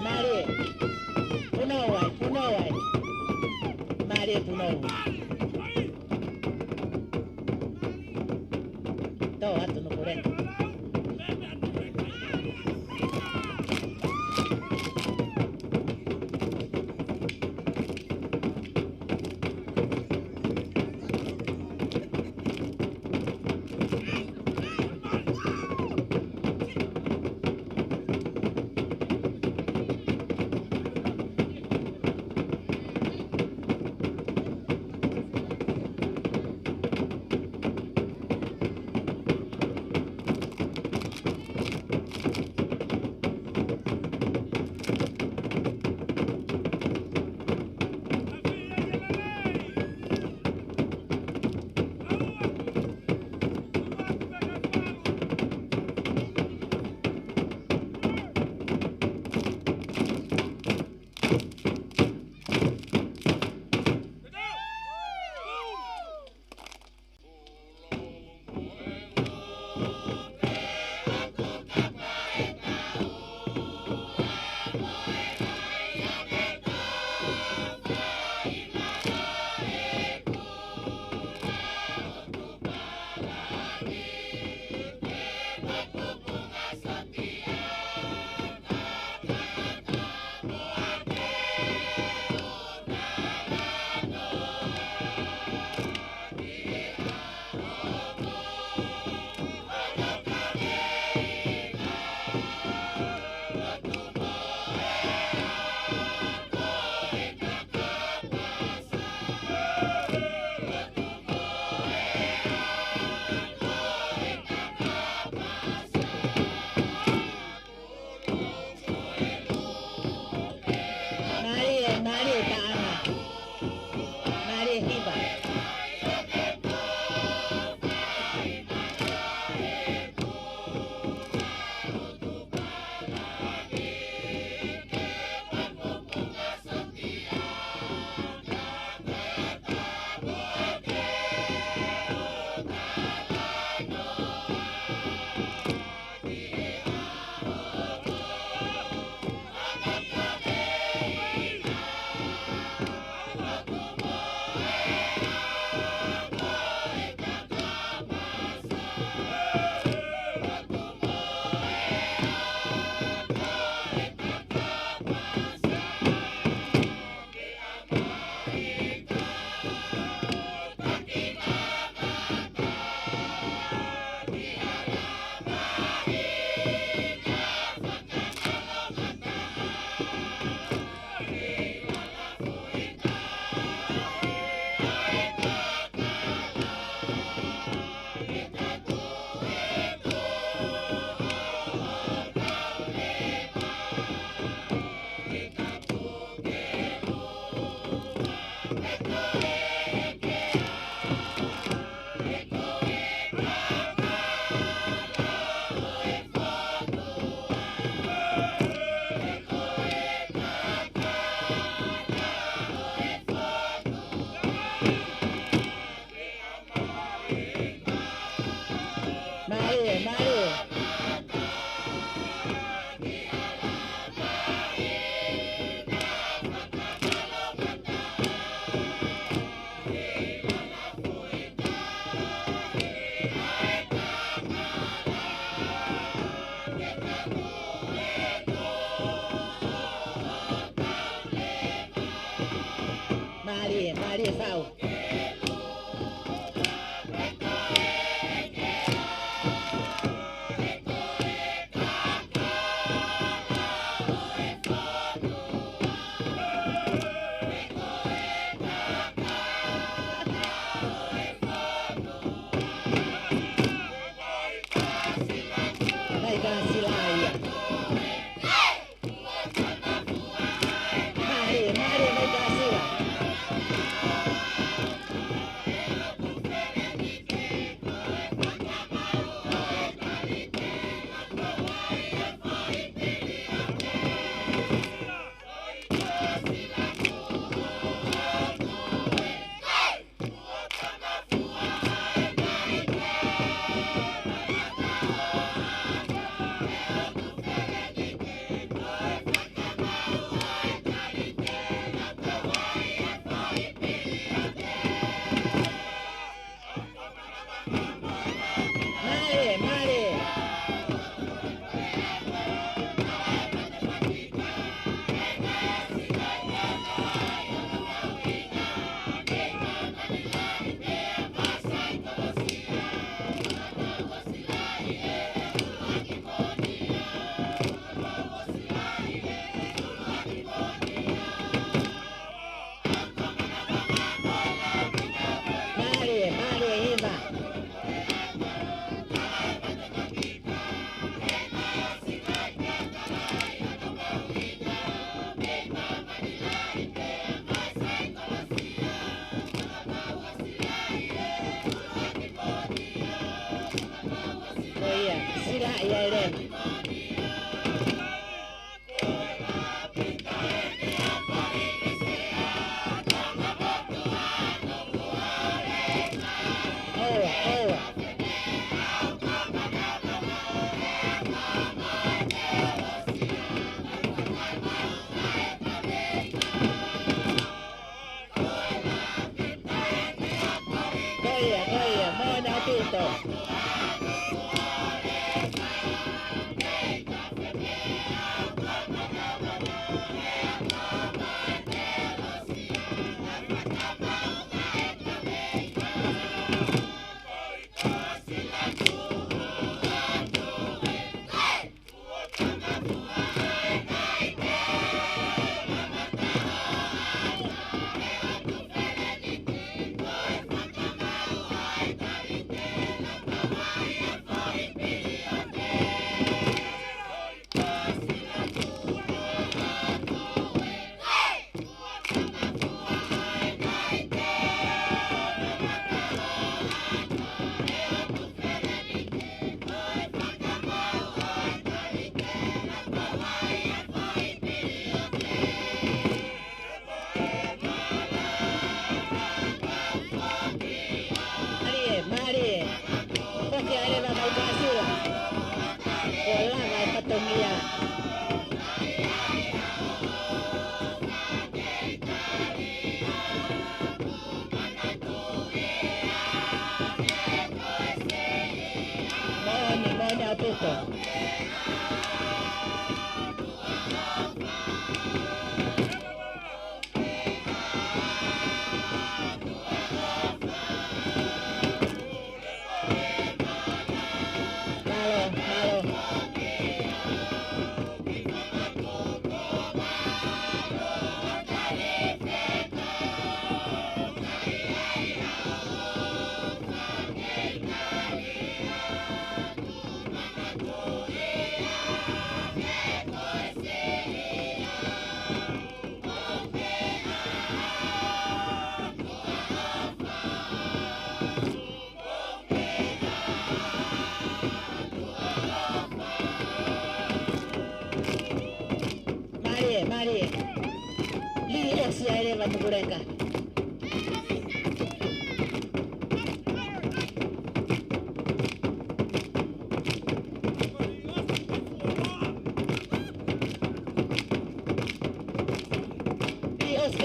Marie. Punawai. Marie punawai. Toat no correcto. Mari Fau.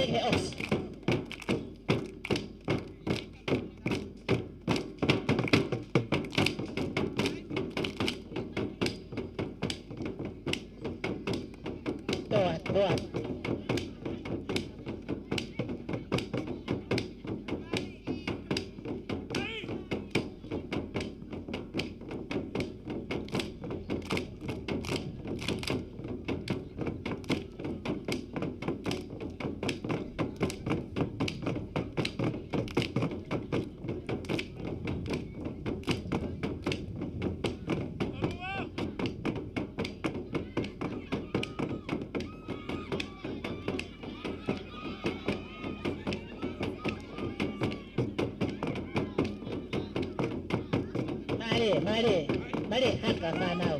he os. Toa. Mare, haka whanau.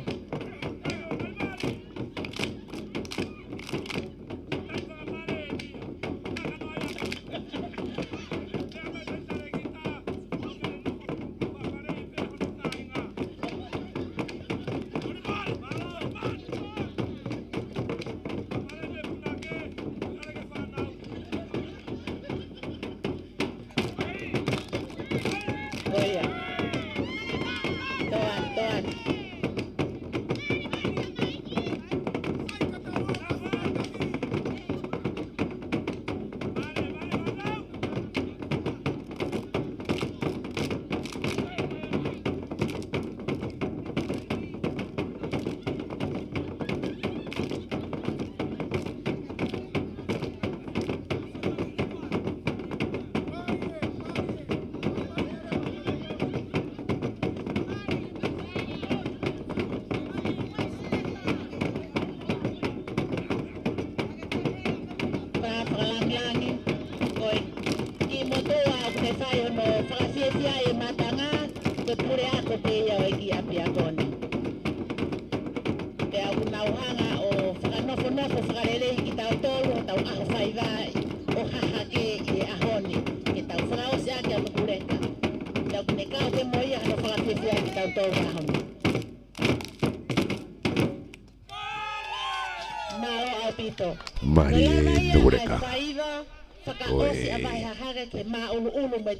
Toan. Mari Nureka.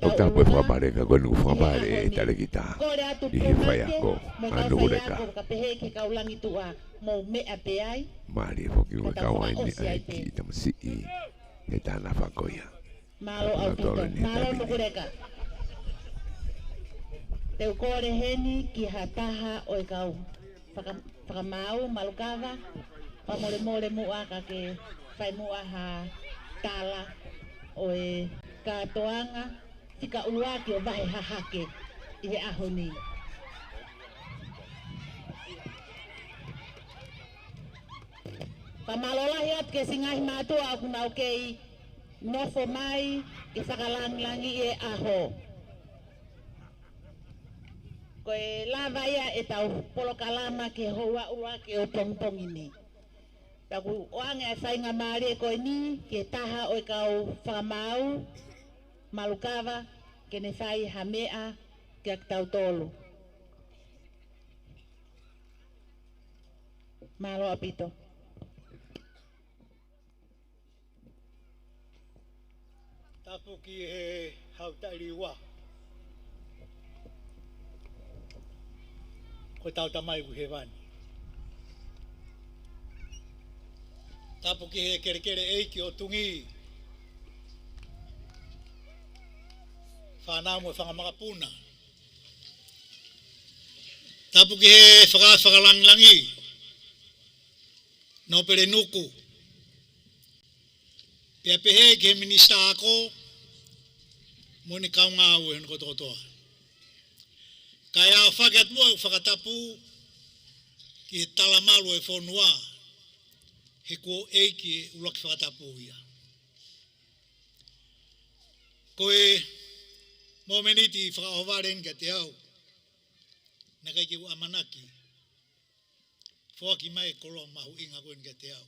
Ota pue whamareka koe nu whamare e tale kita. I whaiako a Nureka. Mari e whoki ue kawaini ai ki tamasi I e tāna whakoia. Malo Nureka. Teu kore heni ki hataha o e kau. Whakamau, malukava. Pamore mua ka ke whai mua ha tala o e katoanga tika uluaki o vahe hahake I he ahoni. Pamalolahi at ke singahi matua aku nau kei nofo mai ke whakalangi e aho. Koe lava ia e tau polokalama ke hoa uluaki o pongpongini. Taku oange ai whainga maare koe ni ke taha o e kau whakamau, malukava, ke ne whai hamea ke ak tau tolu. Malo apito. Tapu ki he hautairi wa. Ko tau tamai ku he wani. Tapu ki he kerekere eiki o tungi. Whanau mo whangamakapuna. Tapu ki he whakalangilangi. No pere nuku. Pea pehe ki he minista ako. Moni kaunga au e kotoa. Kaya whakatua u whakatapu. Ki he talamalu e whonua. He ko eiki e ulaki whakatapu ia. Koe momeniti whakahovaren ka te au. Nakai ki u amanaki. Whaki mai kolo mahu inga koen ka te au.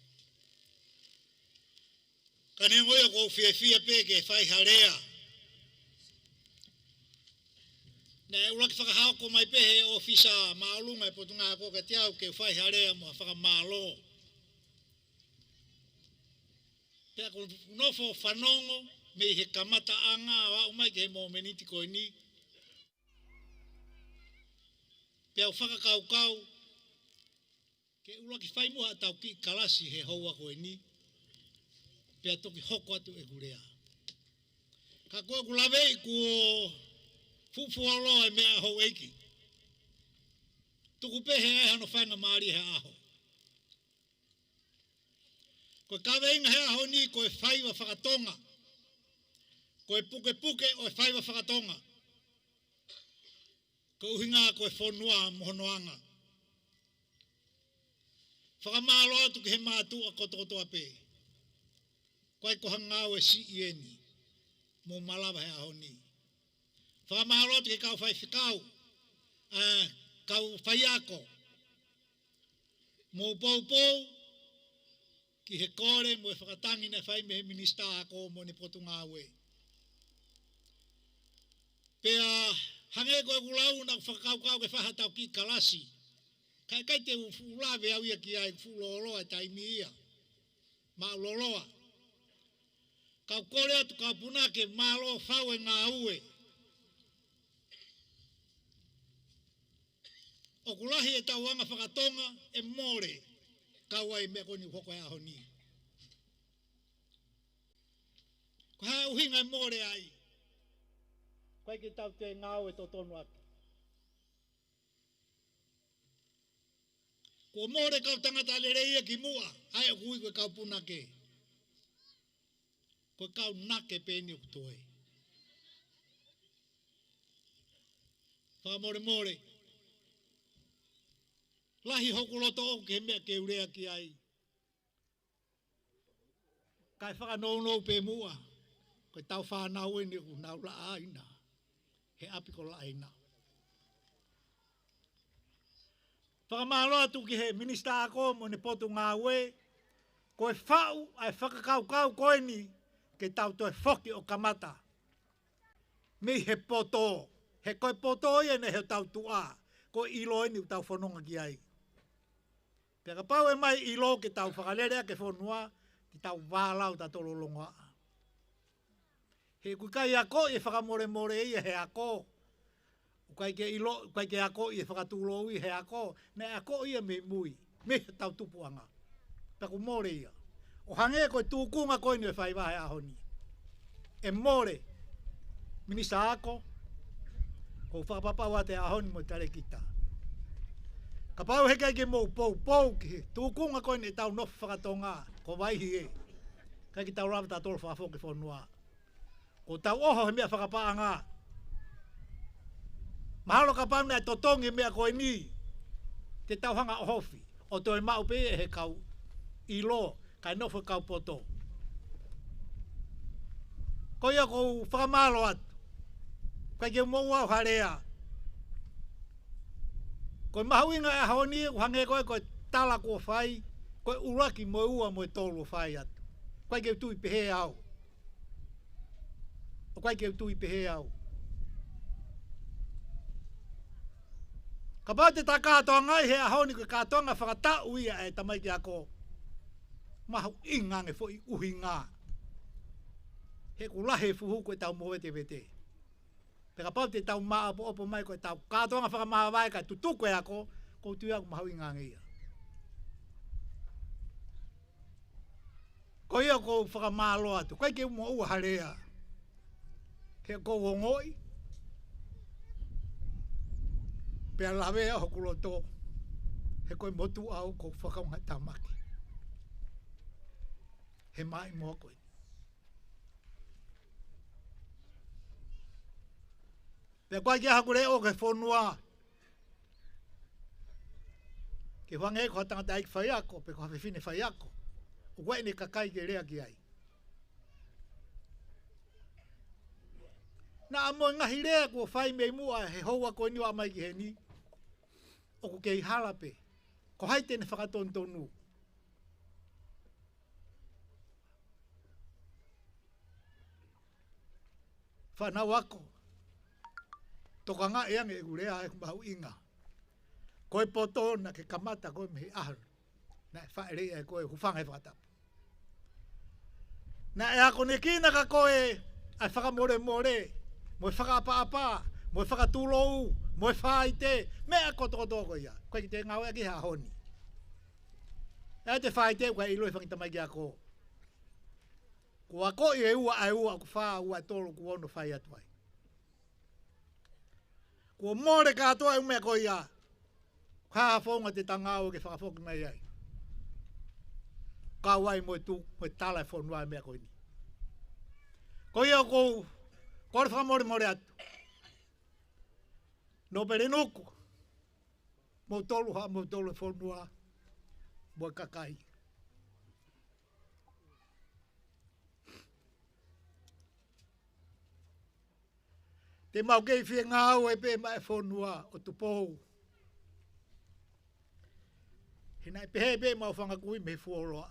Kane ngoia ko whiawhia pe ke whai harea. Ne ulaki whakahao ko mai pehe ofisa maalunga e potunga ko ka te au ke whai harea mo whakamalo. Pea ko nofo whanongo, me he kamata anga wa umai ke he mo meniti koe ni. Pea o whakakaukau, ke ula ki whai muha tau ki kalasi he haua koe ni. Pea toki hoko atu e kurea. Ka koe kulawe i kuo fufualoa e mea hou eiki. Tuku pe he e hano whainga maari he aho. Koe kawe inga he aho ni koe whaiwa whakatonga. Koe puke puke o e whaiwa whakatonga. Koe uhinga koe whonua mohonoanga. Whakamaloa tuki he mātua kotokotoa pe. Koe ko hangau e si ieni. Mo malawa he aho ni. Whakamaloa tuki kau whai whikau. Kau whaiako. Mo pou pou. Ki he kore mo e whakatangi ne whai me he minista ako mo ne potunga awe. Pea hange koe kulau na whakaukau ke whahatau ki kalasi. Kai te ulawe au ia ki ai fuloloa e taimi ia. Ma uloloa. Kau kore atu kau punake malo whau e ngā ue. O kulahi e tauanga whakatonga e more. Kau ai mea koni hoko e aho ni. Ko hae uhinga e more ai. Koe ki tau te ngau e totonu atu. Ko more kau tangata lereia ki mua. Hae hui koe kau punake. Koe kau nake peni ukutoe. Wha more more. Lahi hoku loto o ke mea ke urea ki ai. Kai whakanou pe mua. Koe tau whanau e ni ku nau la aina. He api ko la aina. Whakamaloa tu ki he minista ako mo ne potu ngā ue. Koe whau ai whakakaukau koe ni ke tau toi whoki o kamata. Me he poto. He koe poto ia ne he tau tua. Koe ilo ni tau whanonga ki ai. Pea ka pau e mai ilo ke tau whakalerea ke whanua ki tau wālau ta tololonga. He kukai ako i whakamore more ia he ako. Kai ke ilo, kai ke ako i whakatulo i he ako. Ne ako ia me mui. Me tau tupuanga. Pea ku more ia. O hange koe tūkunga koe ni e whaiwahe ahoni. E more. Minista ako. Ko whakapapaua te ahoni mo tare kita. Ka pau he kai ke mou pou ki. Tūkunga koe ni tau nofu whakatonga. Ko waihi e. Kai ki tau rama ta tolo whakafo ki whanua. Ko tau oho he mea whakapaanga. Mahalo ka pau nei totongi mea koe ni. Te tau hanga ohofi. O toi mau pe he kau ilo. Kai nofu kau poto. Ko ia ko whakamalo atu. Kai ke mou au harea. Koe mahuinga e haoni, hange koe tala kua whai, koe uraki mo ua mo e tolu whai atu. Koe ke tui pehe au. O koe ke tui pehe au. Ka pau te tā kātoa ngai he haoni koe kātoanga whakatau ia e tamai ki ako. Mahu ingange fo i uhi ngā. He kulahe fuhu koe tau moe te vete. Peka pau te tau maa opo mai koe tau kātoanga whakamaha vai kai tutuko e ako, kou tui aku mahu ingange ia. Ko ia kou whakamalo atu, koe ke umo ua harea. He kou hongoi. Pea lawea hokuloto. He koe motu au kou whakaunga tamaki. He mai mua koe. Pea koe kia hakure o ke whonua. Ke whange ko tangata aiki whai ako, pe ko hawhiwhine whai ako. O koe ne kakai ke rea ki ai. Na amo ngahi rea kua whai mei mua he houa koe niwa mai ki he ni. O ko kei halape. Ko hai tene whakatontonu. Whanau ako. Toka ngā eange e gurea e kumau inga. Koe poto na ke kamata koe mehi ahal. Na e whaere e koe hufanga e whakatapu. Na e ako ne kina ka koe ai whakamore more, mo e whakapa-apa, mo e whakatulou, mo e whaite, mea koto ia. Koe ki te ngau e ki hahoni. E te whaite koe ilo e whangitamai ki ako. Kua ko i e ua ai ua ku wha ua e tolu ku ono whai atu ai. Kua more katoa e umea ko ia. Whahafonga te tangau ke whakafoki mai ai. Kau ai mo e tu, mo e tala e whonua e mea ko ini. Ko ia ko kore whakamore more atu. No pere nuku. Mo tolu ha, mo tolu e whonua. Mo e kakai. Te mau kei whia ngāu e pē mai whonua o tu pou. Hina e pehe pē mau whangakui me whuoroa.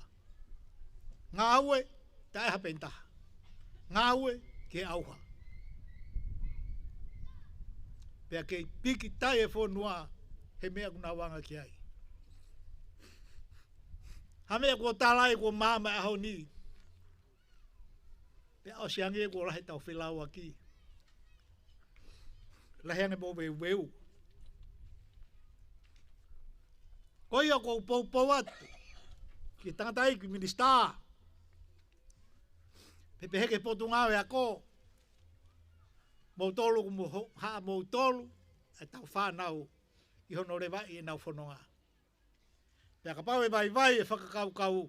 Ngāu e, tae hapentaha. Ngāu e, ke auha. Pea kei piki tai e whonua, he mea kuna wanga ki ai. Ha mea kua talai kua māma aho ni. Pea o siangi e kua rahe tau whilau aki. Laheane mo me weu. Ko ia ko pou atu. Ki tangatai ki minister. Pepe heke potu ngāwe ako. Mou tolu ku mo haa mou tolu. E tau whanau. I hono rewa i e nau whanonga. Pea ka pau e vai e whakakau.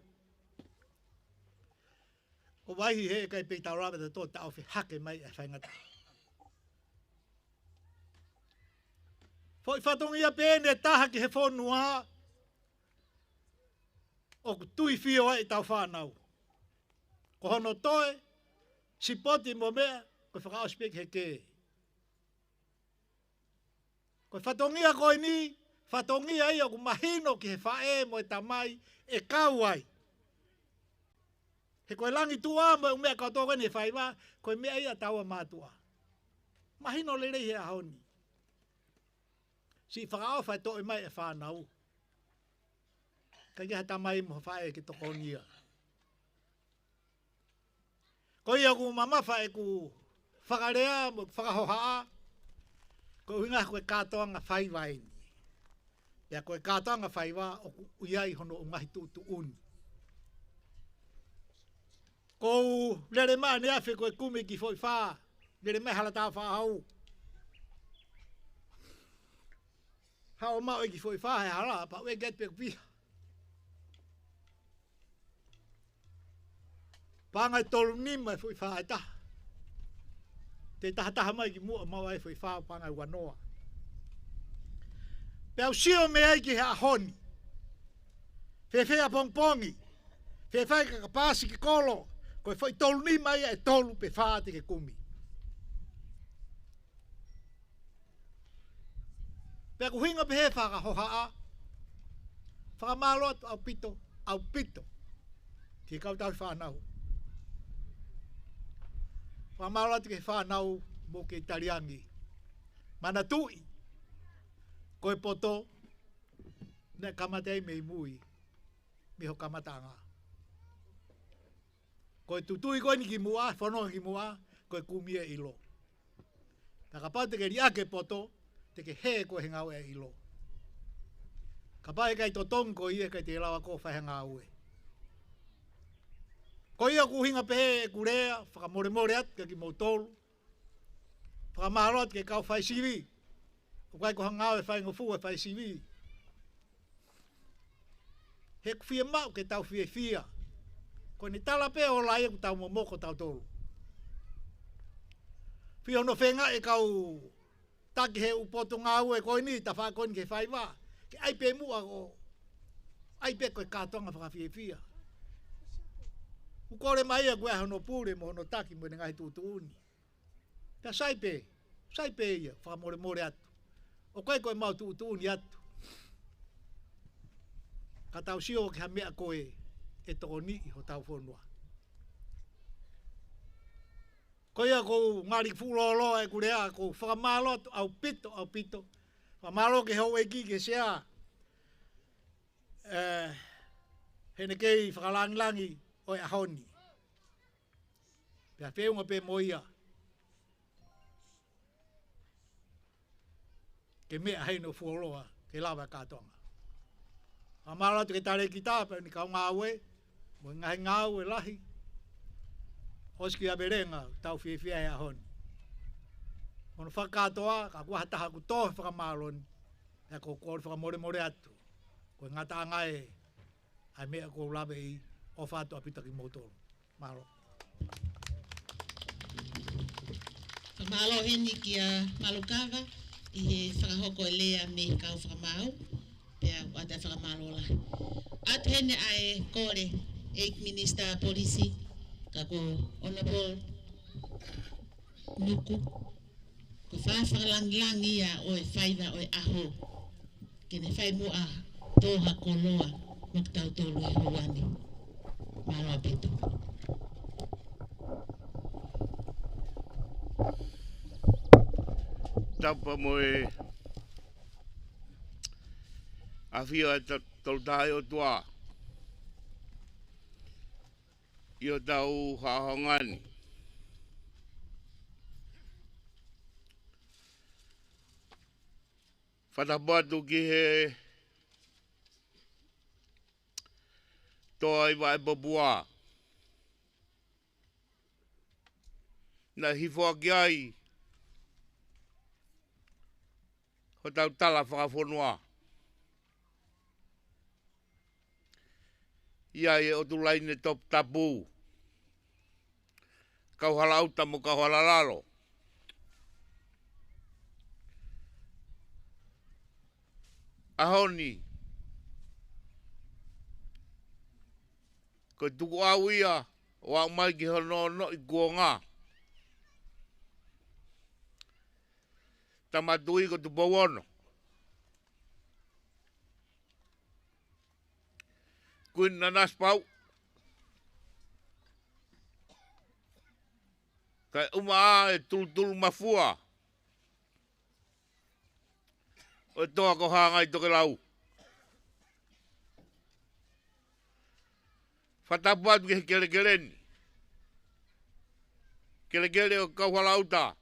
O waihi he kai pei tau rawe te tō tau whi hake mai e whaingata. Fo i whatongi a pēne taha ki he whonua. O tui whio ai tau whanau. Ko hono toe, sipoti mo mea, ko whakaospek he ke. Ko whatongia koe ni, whatongia i o ku mahino ki he whae mo e tamai, e kau ai. He koe langi tua mo e umea kau tō kene whaiwa, koe mea ia taua mātua. Mahino le rei he ahoni. Si whakao whai tō e mai e whanau. Ka ia tamai mo whae ki tokonia. Ko ia ku mamafa e ku whakarea mo whakahohaa. Ko hinga koe katoa nga whaiwa ini. Ia koe katoa nga whaiwa o ku uiai hono o ngahi tu uni. Ko lere maa ni awhi koe kume ki foi whaa. Lere mai halata whaa hau. Hao mao e ki foi whaa he hala, pa ue get pek piha. Pāngai tolu nima e fui whaa e taha. Te taha mai ki mua maua e fui whaa pāngai wanoa. Pēu sio me ai ki he ahoni. Whewhea pongpongi. Whewhai ka kapasi ki kolo. Koe fui tolu nima ia e tolu pe whaa te ke kumi. Pēu kuhinga pe he whaka hohaa. Whakamalo atu au pito. Ki kau tau whanau. Whamara te ke whanau mo ke tariangi. Mana tui. Koe poto. Ne kamatei me mui. Miho kamatanga. Koe tutui koe ni ki mua. Whanonga ki mua. Koe kumia ilo. Taka te ke riake poto. Te ke he koe hengau e ilo. Ka pai kai totong ko ia kai te lawa ko whahengau e. Ko ia ku hinga pehe e kurea, whakamore atu ke ki mautolu. Whakamaharo atu ke kau whai sivi. Ko kai ko hangau e whai ngofu e whai sivi. He ku whia mau ke tau whia. Ko ni tala pe o lai ku tau momoko tau tolu. Whia no whenga e kau taki he upoto ngau e koe ni, ta wha koe ni ke whai wā. Ke aipe mua ko, aipe koe kātonga whakawhia. Ukore mai a koe hono pure mo hono taki mo ngahi tutuuni. Pea saipe ia, whakamore atu. O koe mau tutuuni atu. Ka tau sio ki ha mea koe e toko ni ho tau whonua. Ko ia ko ngari fulolo e kurea ko whakamalo au pito. Whamalo ke hau eki ke sea. Hene kei whakalangi o e ahoni. Pea whiunga pe moia. Ke mea hei no fuoloa, ke lawa kātonga. A mara te ke tare ki tāpa, ni kau ngā ue, mo ngahi ngā ue lahi. Oski a berenga, tau whiwhia hea honi. Ono whakatoa, ka kua hataha ku tohe whakamāroni, e ko kore whakamore more atu. Ko ngata ngai, ai mea ko lawe i o whātua pita ki motoro. Maro. Malo heni ki a Malukava, i he whakahoko e lea me kau whakamau, pea wata whakamalo la. At hene ai kore, Eik Minister Polisi, ka ko Honorable Nuku, ko whawhakalangilang ia o e whaiva o e aho, kene whai mua toha koloa, maktau tolu e huani. Malo apito. Tapa moe a whia e toltai o tua i o tau hahongani. Whatapatu ki he toa i wae papua. Na hifua ki ai ho tau tala whakawhonua. Ia e o tulaine top tapu. Kau halauta mo kau halalalo. Ahoni. Ko tuku au ia o au mai ki hono no i kuonga. Tamatui ko tupawono. Kuin nanas pau. Kai uma e tultul mafua. O toa ko hanga i toke lau. Whatapatu ki he kele-keleni. Kele-kele o kau halauta.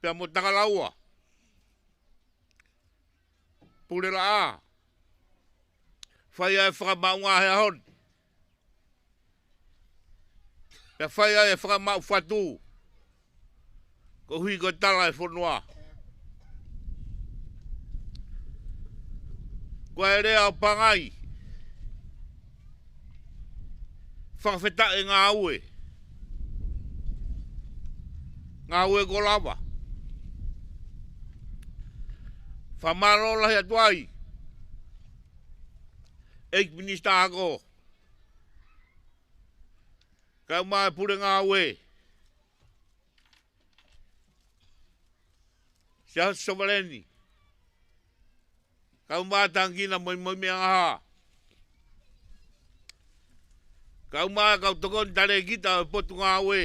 Pea mo takalaua. Purela a. Whaia e whakamaunga hea hon. Pea whaia e whakamau whatu. Ko hui ko tala e whonua. Ko e rea o pangai. Whakawheta e ngā ue. Ngā ue ko lava. Whamaro lahi atuai. Eik Minister ako. Kau mai pure ngā ue. Sia sovaleni. Kau mai tangina moi mea ngaha. Kau mai kau tokon tare kita e potu ngā ue.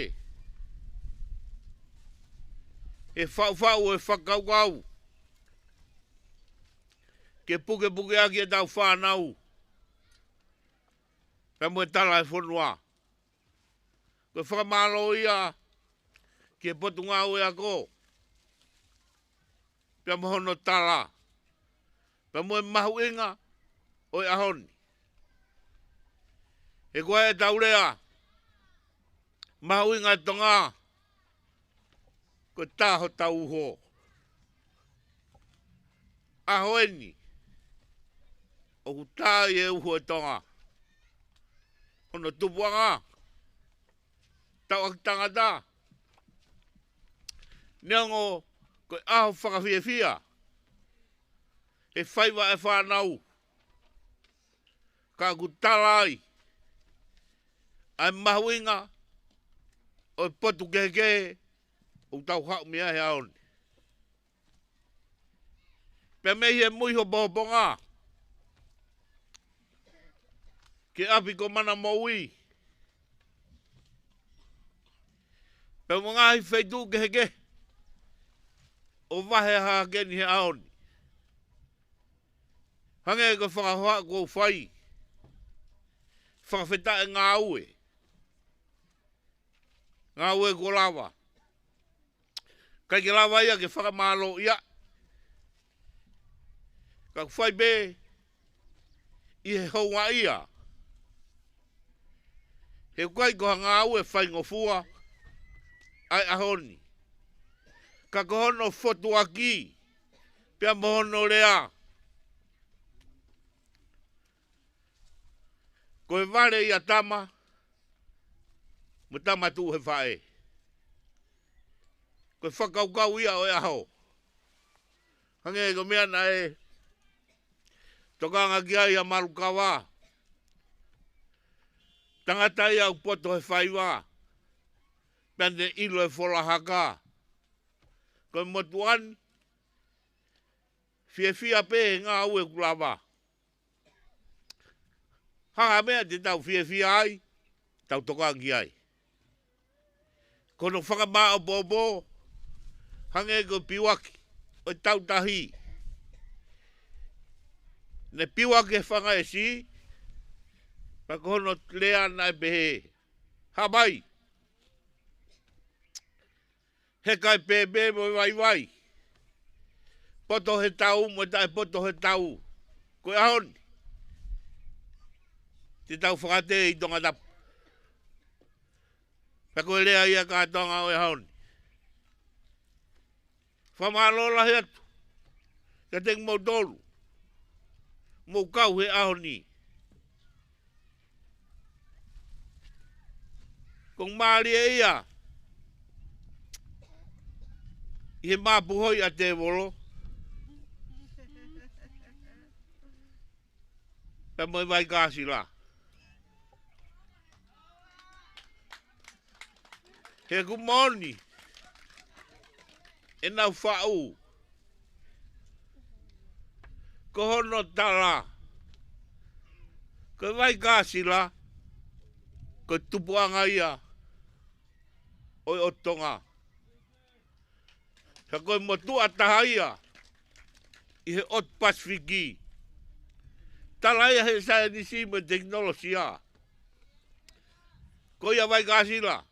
E whau e whakau. Ke puke aki e tau whanau. Pea mo e tala e whonua. Ko whakamalo ia. Ke potu ngā ue ako. Pea mo hono tala. Pea mo e mahu inga. O e ahoni. E koe e taurea. Mahu inga e tonga. Ko taho tau ho. Ahoeni. O kutai e uho e tonga. Ono tupuanga. Tau ak tangata. Neango ko aho whakawhiawhia. E whaiwa e whanau. Ka kutalai. Ai mahuinga. O potu kehe. O tau hau mea hea oni. Pea mehi e muiho bohobonga. Ke api ko mana moui. Pea mo ngahi whaitu kehe. O wahe haa geni he aoni. Hange ko whakahoa ko whai. Whakawheta e ngā ue. ngā ue ko lawa. Kai ke lawa ia ke whakamalo ia. Ka whai be i he haunga ia. He kai ko ngā ue whai ngofua ai ahoni. Ka kohono fotu aki. Pia mohono rea. Ko e vare ia tama. Mo tama tu he whae. Ko e whakaukau ia o e aho. Hange ko mea na e. Tokanga kia ia marukawa. Tangata ia upoto he whaiwa. Pende ilo e wholahaka. Ko e motuan. Fia pe ngā ue kulawa. Hanga mea te tau fia ai. Tau tokangi ai. Kono whakamaa o bobo. Hange ko piwaki. O tau tahi. Ne piwaki e whanga e si. Pa kono lea nai behe. Habai. He kai pepe mo vai. Poto he tau mo tai poto he tau. Ko e ahoni. Te tau whakate i tonga tapu. Pa koe lea ia kātonga o e ahoni. Whamalola he atu. Ka teng mau tolu. Mau kau he ahoni. Kong maari e ia. I he māpuhoi a te volo. Pa moi vai kāsi la. He kumoni. E nau whau. Ko hono tala. Ko vai kāsi la. Ko tupuanga ia. Oi o tonga. Sa koe motu ataha ia. I he ot Pasifiki. Tala ia he sae nisi me teknolosia. Ko ia vai kāsi la.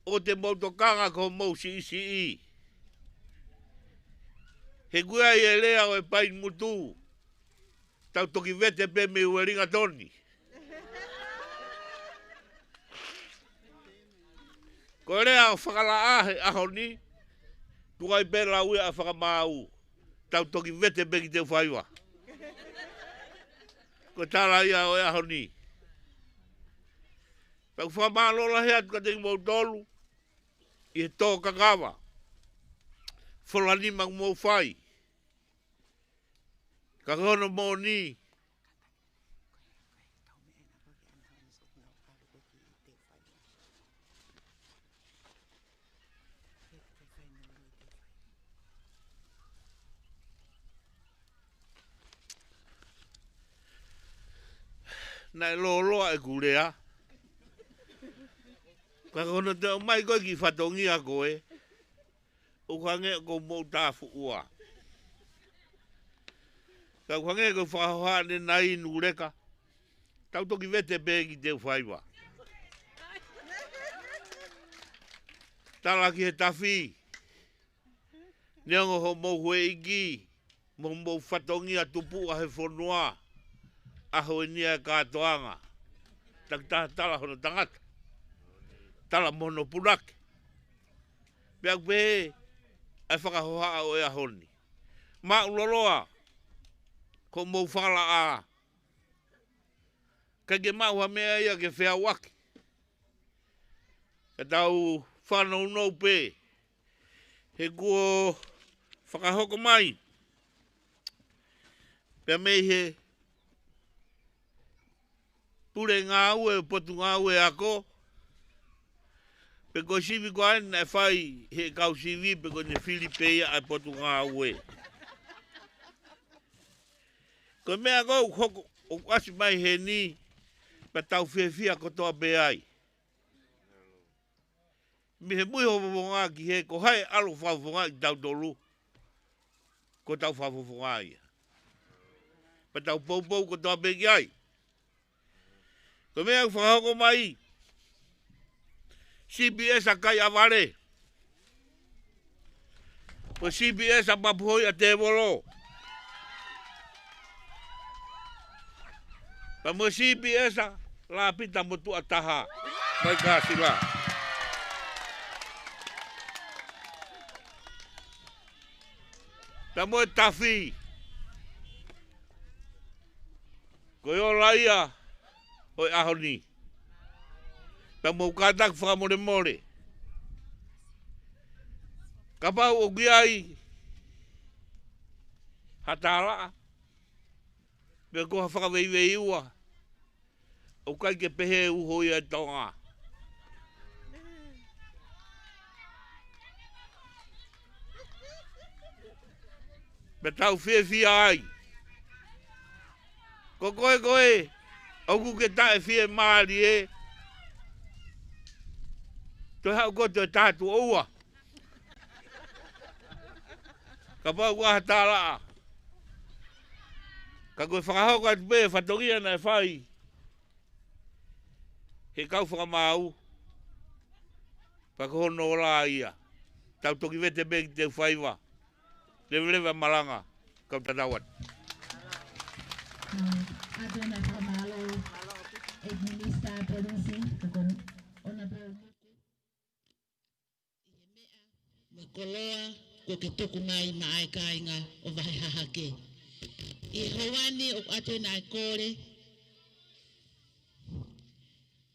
O te mautokanga ko mau si. He kua i e lea o e pai mutu. Tau toki vete pe me ue ringa toni. Ko lea o whakala ahe ahoni. Tua i pera ue a whakamau. Tau toki vete pe ki te whaiwa. Ko tala ia o e ahoni. Pau whamalola he atu ka te mau tolu. I he tō kakawa. Wholani mang mō whai. Ka kono mō ni. Nai loa e kurea. Ka kono te o mai koe ki whatongi a koe. O kange ko mou tāfu ua. Ka kange ko whahohane nai nureka. Tau toki vete pe ki te whaiwa. Tala ki he tawhi. Neongo ho mou hue iki. Mou whatongi a tupu a he whonua. Aho e nia kātoanga. Tak tala hono tangata. Tala mono punake. Pea kupehe. Ai whakahoha o e ahoni. Ma uloloa. Ko mou whala a. Ka ke maua mea ia ke whea waki. Ka tau whanau nou pe. He kuo whakahoko mai. Pea mei he. Pure ngā ue, potu ngā ue ako. Pe ko sivi ko ana e whai he kau sivi pe ko ne Filipe ia ai potu ngā ue. Ko mea kou hoko o kasi mai he ni pa tau whiawhia ko toa pe ai. Mi he mui hopo ngā ki he ko hai alo whawhonga i tau tolu. Ko tau whawhonga ia. Pa tau poupou ko toa pe ki ai. Ko mea whahoko mai. CBS a kai avale. O CBS a mapoi a te volo. Pa mo CBS a la pita mo tu ataha. Mai ka sila. Ta mo tafi. Ko yo laia o ahoni. Ta mo katak fra mo de more. Kapau o giai hatala. Me ko fa vei ua. O kai ke pehe u hoi e tonga. Me tau fie ai. Ko koe, au ku ke tae fie maari e. Toi hau ko te tātu oua. Ka pau kua hatala. Ka koe whakahau ka tupe whatongia na e whai. He kau whakamau. Whakahono o la ia. Tau toki vete beki te whaiwa. Lewa malanga. Kau tatawat. Adona Kamalo, Minister Produce, Honorable Makoloa, ko ke toku mai mai kainga o vai hahake. I hawani o atu na kore.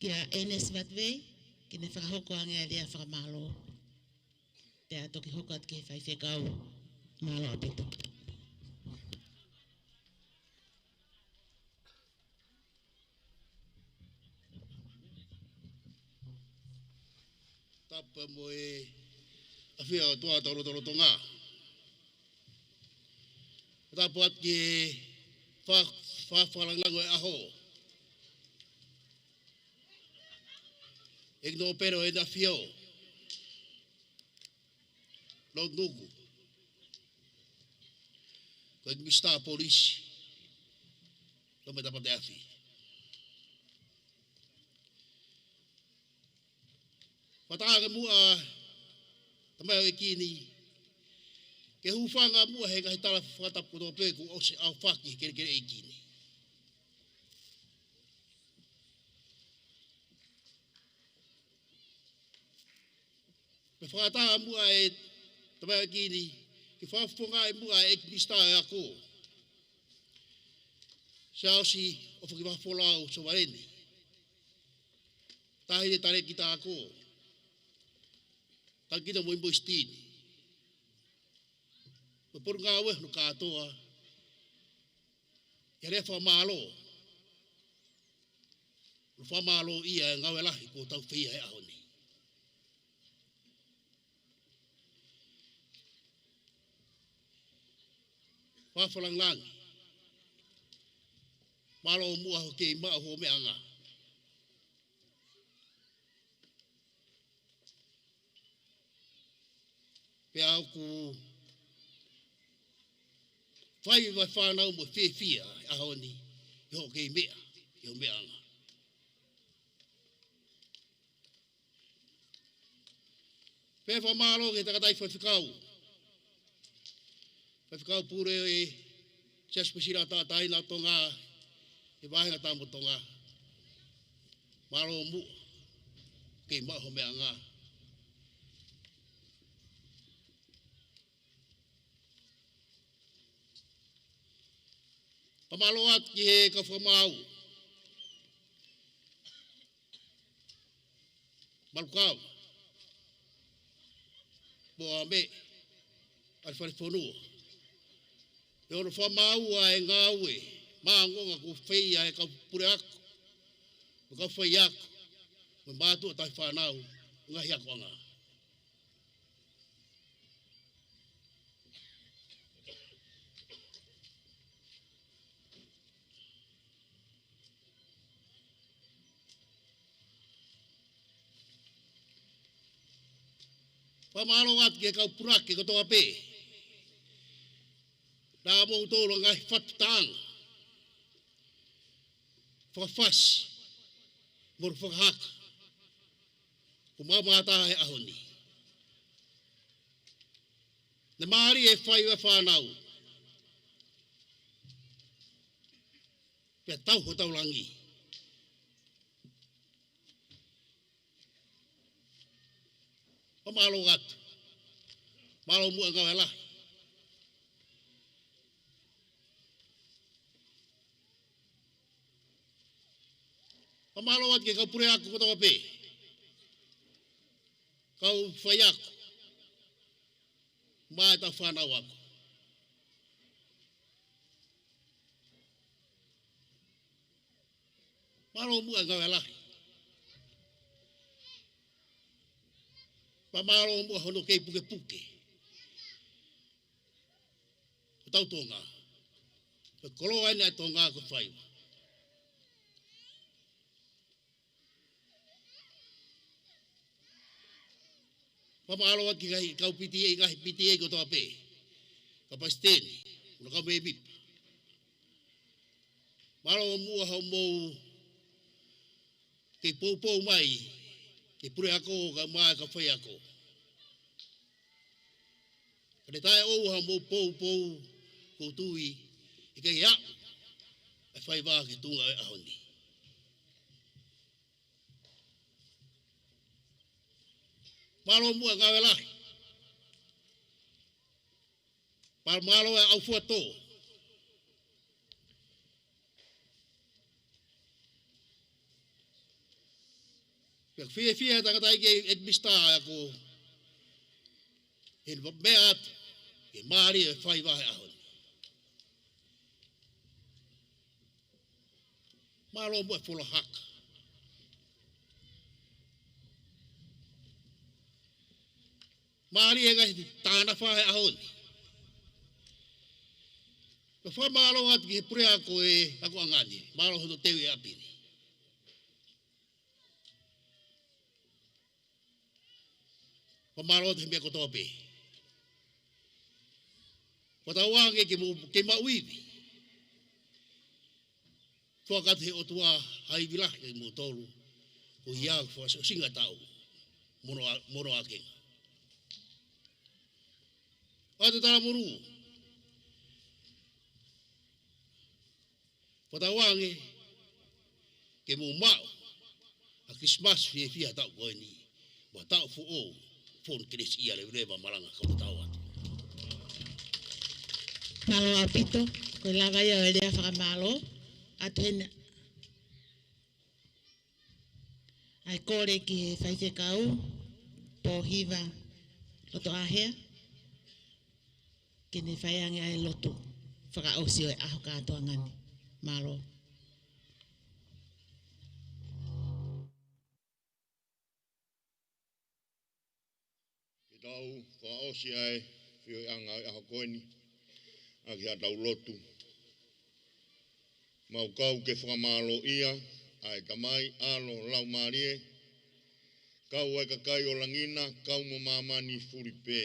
Kia Enes Vatvei, ki ne whakahoko angia lia whakamalo. Te atoki hokat ke whai whekau. Malo apito. Tapa mo e awhia o toa toro tonga. Tapa at ki whawhalangango e aho. Igno pero e na whio. Lord Nuku. Kag Mr. Police. Lome tapa te awhi. Wataga mua tamai o kini. Ke hufanga mua he ngahi tala whatapu no peku o se au whaki kere e kini. Me whakataga mua e tamai o kini. Ke whafunga e mua e mista e ako. Se au si o whakiwafolau so warene. Tahi e tare kita ako. Tangkita mo imbo istini. Mapur ngawe no katoa. Yare whamalo. No whamalo ia e ngawe lahi ko tau whia e ahoni. Whafalang langi. Malo mua ho kei maa ho me anga. Pe au ku whai vai whanau mo whia ahoni i ho kei mea, i ho mea anga. Pe whamalo ke takatai whawhikau. Whawhikau pure e siaspasira tātai na tonga e wahinga tāmo tonga. Malo mu kei maa ho mea anga. Pamaloat ki he ka whamau. Malukau. Boa me. Al whanwhanua. E ono whamau a e ngāwe. Māngonga ko whea e ka pure ako. Ka whai ako. Me mātua tai whanau. Ngahi ako anga. Pamalo at ke kau purak ke toa pe. Na mo tolo ngai fatang. Fafas. Mor fahak. Kumamata he ahoni. Le mari e whai e whanau. Pea tau ho tau langi. O malo gatu. Malo mua ngau e lahi. O malo gatu ke kau pure aku kotawa pe. Kau whai aku. Mai ta whanau aku. Malo mua ngau e lahi. Pa malo mua hono kei puke puke. O tau tonga. O koloa ina tonga ko whaiwa. Pa malo aki kau piti e kahi piti e ko toa pe. Ka pasteni. Una kau me bipa. Malo mua hau mou kei pou mai, kei pure ako ka mai ka whai ako. Kane tae ou ha mou pou koutui, i kei ia, e whai wā ki tunga e ahoni. Malo mua ngau e lahi. Malo e au fua tō. Pek fie tangata ike e mista ako. E mea atu. E maari e whai wahe ahoni. Malo mua e whola haka. Maari e gahi tāna whahe ahoni. Ka wha malo atu ki he pure ako e ako angani. Malo hono teu e apini. Pa malo te mea kotoa pe. Pa tau wange ke mauiwi. Whakate he otua haiwilahi ke mo tolu. Ko hiaku whasa singa tau. Mono a kenga. Ate tala muru. Pa tau wange ke mo mau. A Christmas fia tau koe ni. Wa tau fu o. Pon kres ia le reba malanga kau tau atu. Malo apito, ko lava ia o lea whakamalo, atuhena. Ai kore ki he whaite kau, po hiva loto ahea, ke ne whaiange ai loto, whakaosio e aho katoa ngani, malo. Tau whaosi ai whio anga e aho koeni a ki a tau lotu. Mau kau ke whakamalo ia ai tamai alo lau marie. Kau ai ka kai o langina, kau mo mamani furi pē.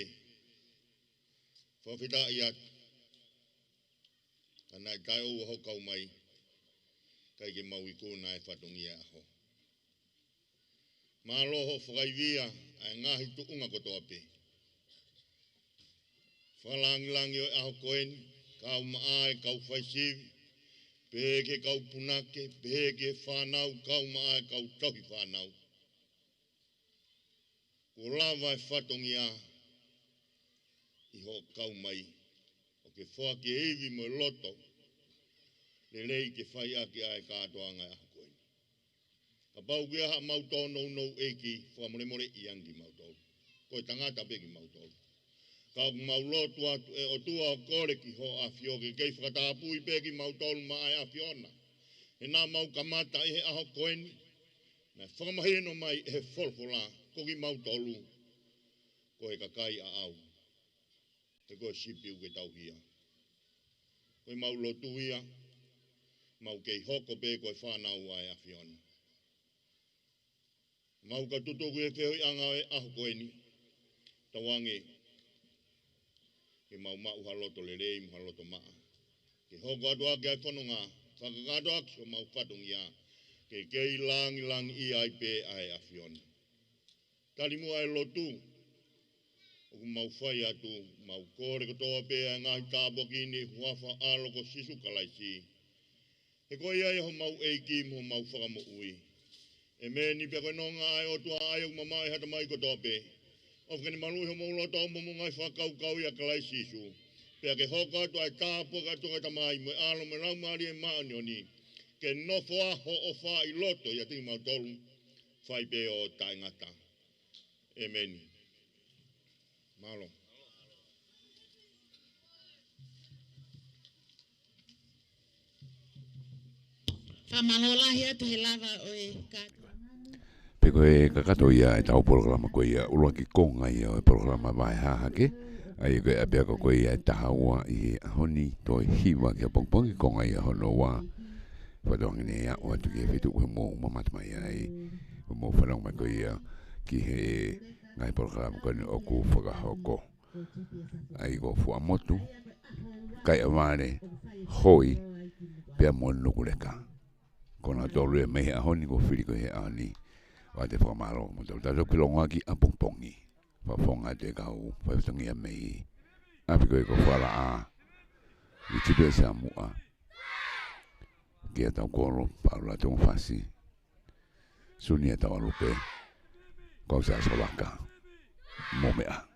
Whawhita i atu. Anai kai o ho kau mai. Kai ke mau i kōna e whatongi e aho. Māloho whakaivia ai ngahi tu unga kotoa pē. Whalangi o aho koeni, kau maae, kau whaisivi, pēke kau punake, pēke whanau, kau maae, kau tohi whanau. Ko lava e whatongi a, i ho kau mai, o ke whake evi mo loto, le lei ke whai ake ai kātoanga e aho koeni. Ka pau kia ha mautau nou eki, whamore i angi mautau. Koe tangata peki mautau. Ka maulotu atu e o tua o kore ki ho a fioke kei whakatapui peki mautolu mai a fiona. E nā mau kamata e he aho koeni. Na whakamahino mai e he wholwhola koki mautolu. Ko he kakai a au. Te koe sipi uke tau hia. Koe maulotu ia. Mau kei hoko pe koe whanau ai a fiona. Mau ka tutoku e whehoi anga e aho koeni. Tawange. Ke mau haloto le rei haloto maa. Ke hoko atu ake ai whanonga, whakakato ake o mau whatongi a. Ke kei langi i ai pe ai a fiona. Talimu ai lotu. O mau fai atu, mau kore ko toa pea ngai tāpo kini huafa alo ko sisu kalaisi. E koe ai ho mau eiki mo mau whakamo ui. E me ni pia koe nonga ai o tua ai o mamai hata mai ko toa pe. O whakani manui ho mau loto mo mo ngai whakau kau ia kalaisi sisu. Pea ke hoka atu ai tāpo ka toa tamai me alo me rau maari e maani o ni. Ke nofo a ho o wha i loto ia tingi mau tolu. Whai pe o taingata. Amen. Malo. Whamalola hea te he lava o e kātua. Pe koe kakato ia e tau programa koe ia ulua ki konga ia o e programa vai hahake. Ai koe apea koe ia e taha ua i honi toi hiwa ki a pongpongi konga ia hono wa. Whadongi ne ia o atu ki e whitu ue mō mamatma ia ai. Mō whanong mai koe ia ki he ngai programa koe ni oku whakahoko. Ai ko fua motu. Kai aware hoi pea mo nukuleka. Kona tolu e mehe ahoni ko whiri ko he ani. Wa te whamaro mo tau tato kilonga ki a pongpongi. Whafonga te kau whaifutangi a mei. Api koe ko whala a. I tipe sa mua. Kia tau koro paula tong fasi. Suni e tau alupe. Kau sa solaka. Momea.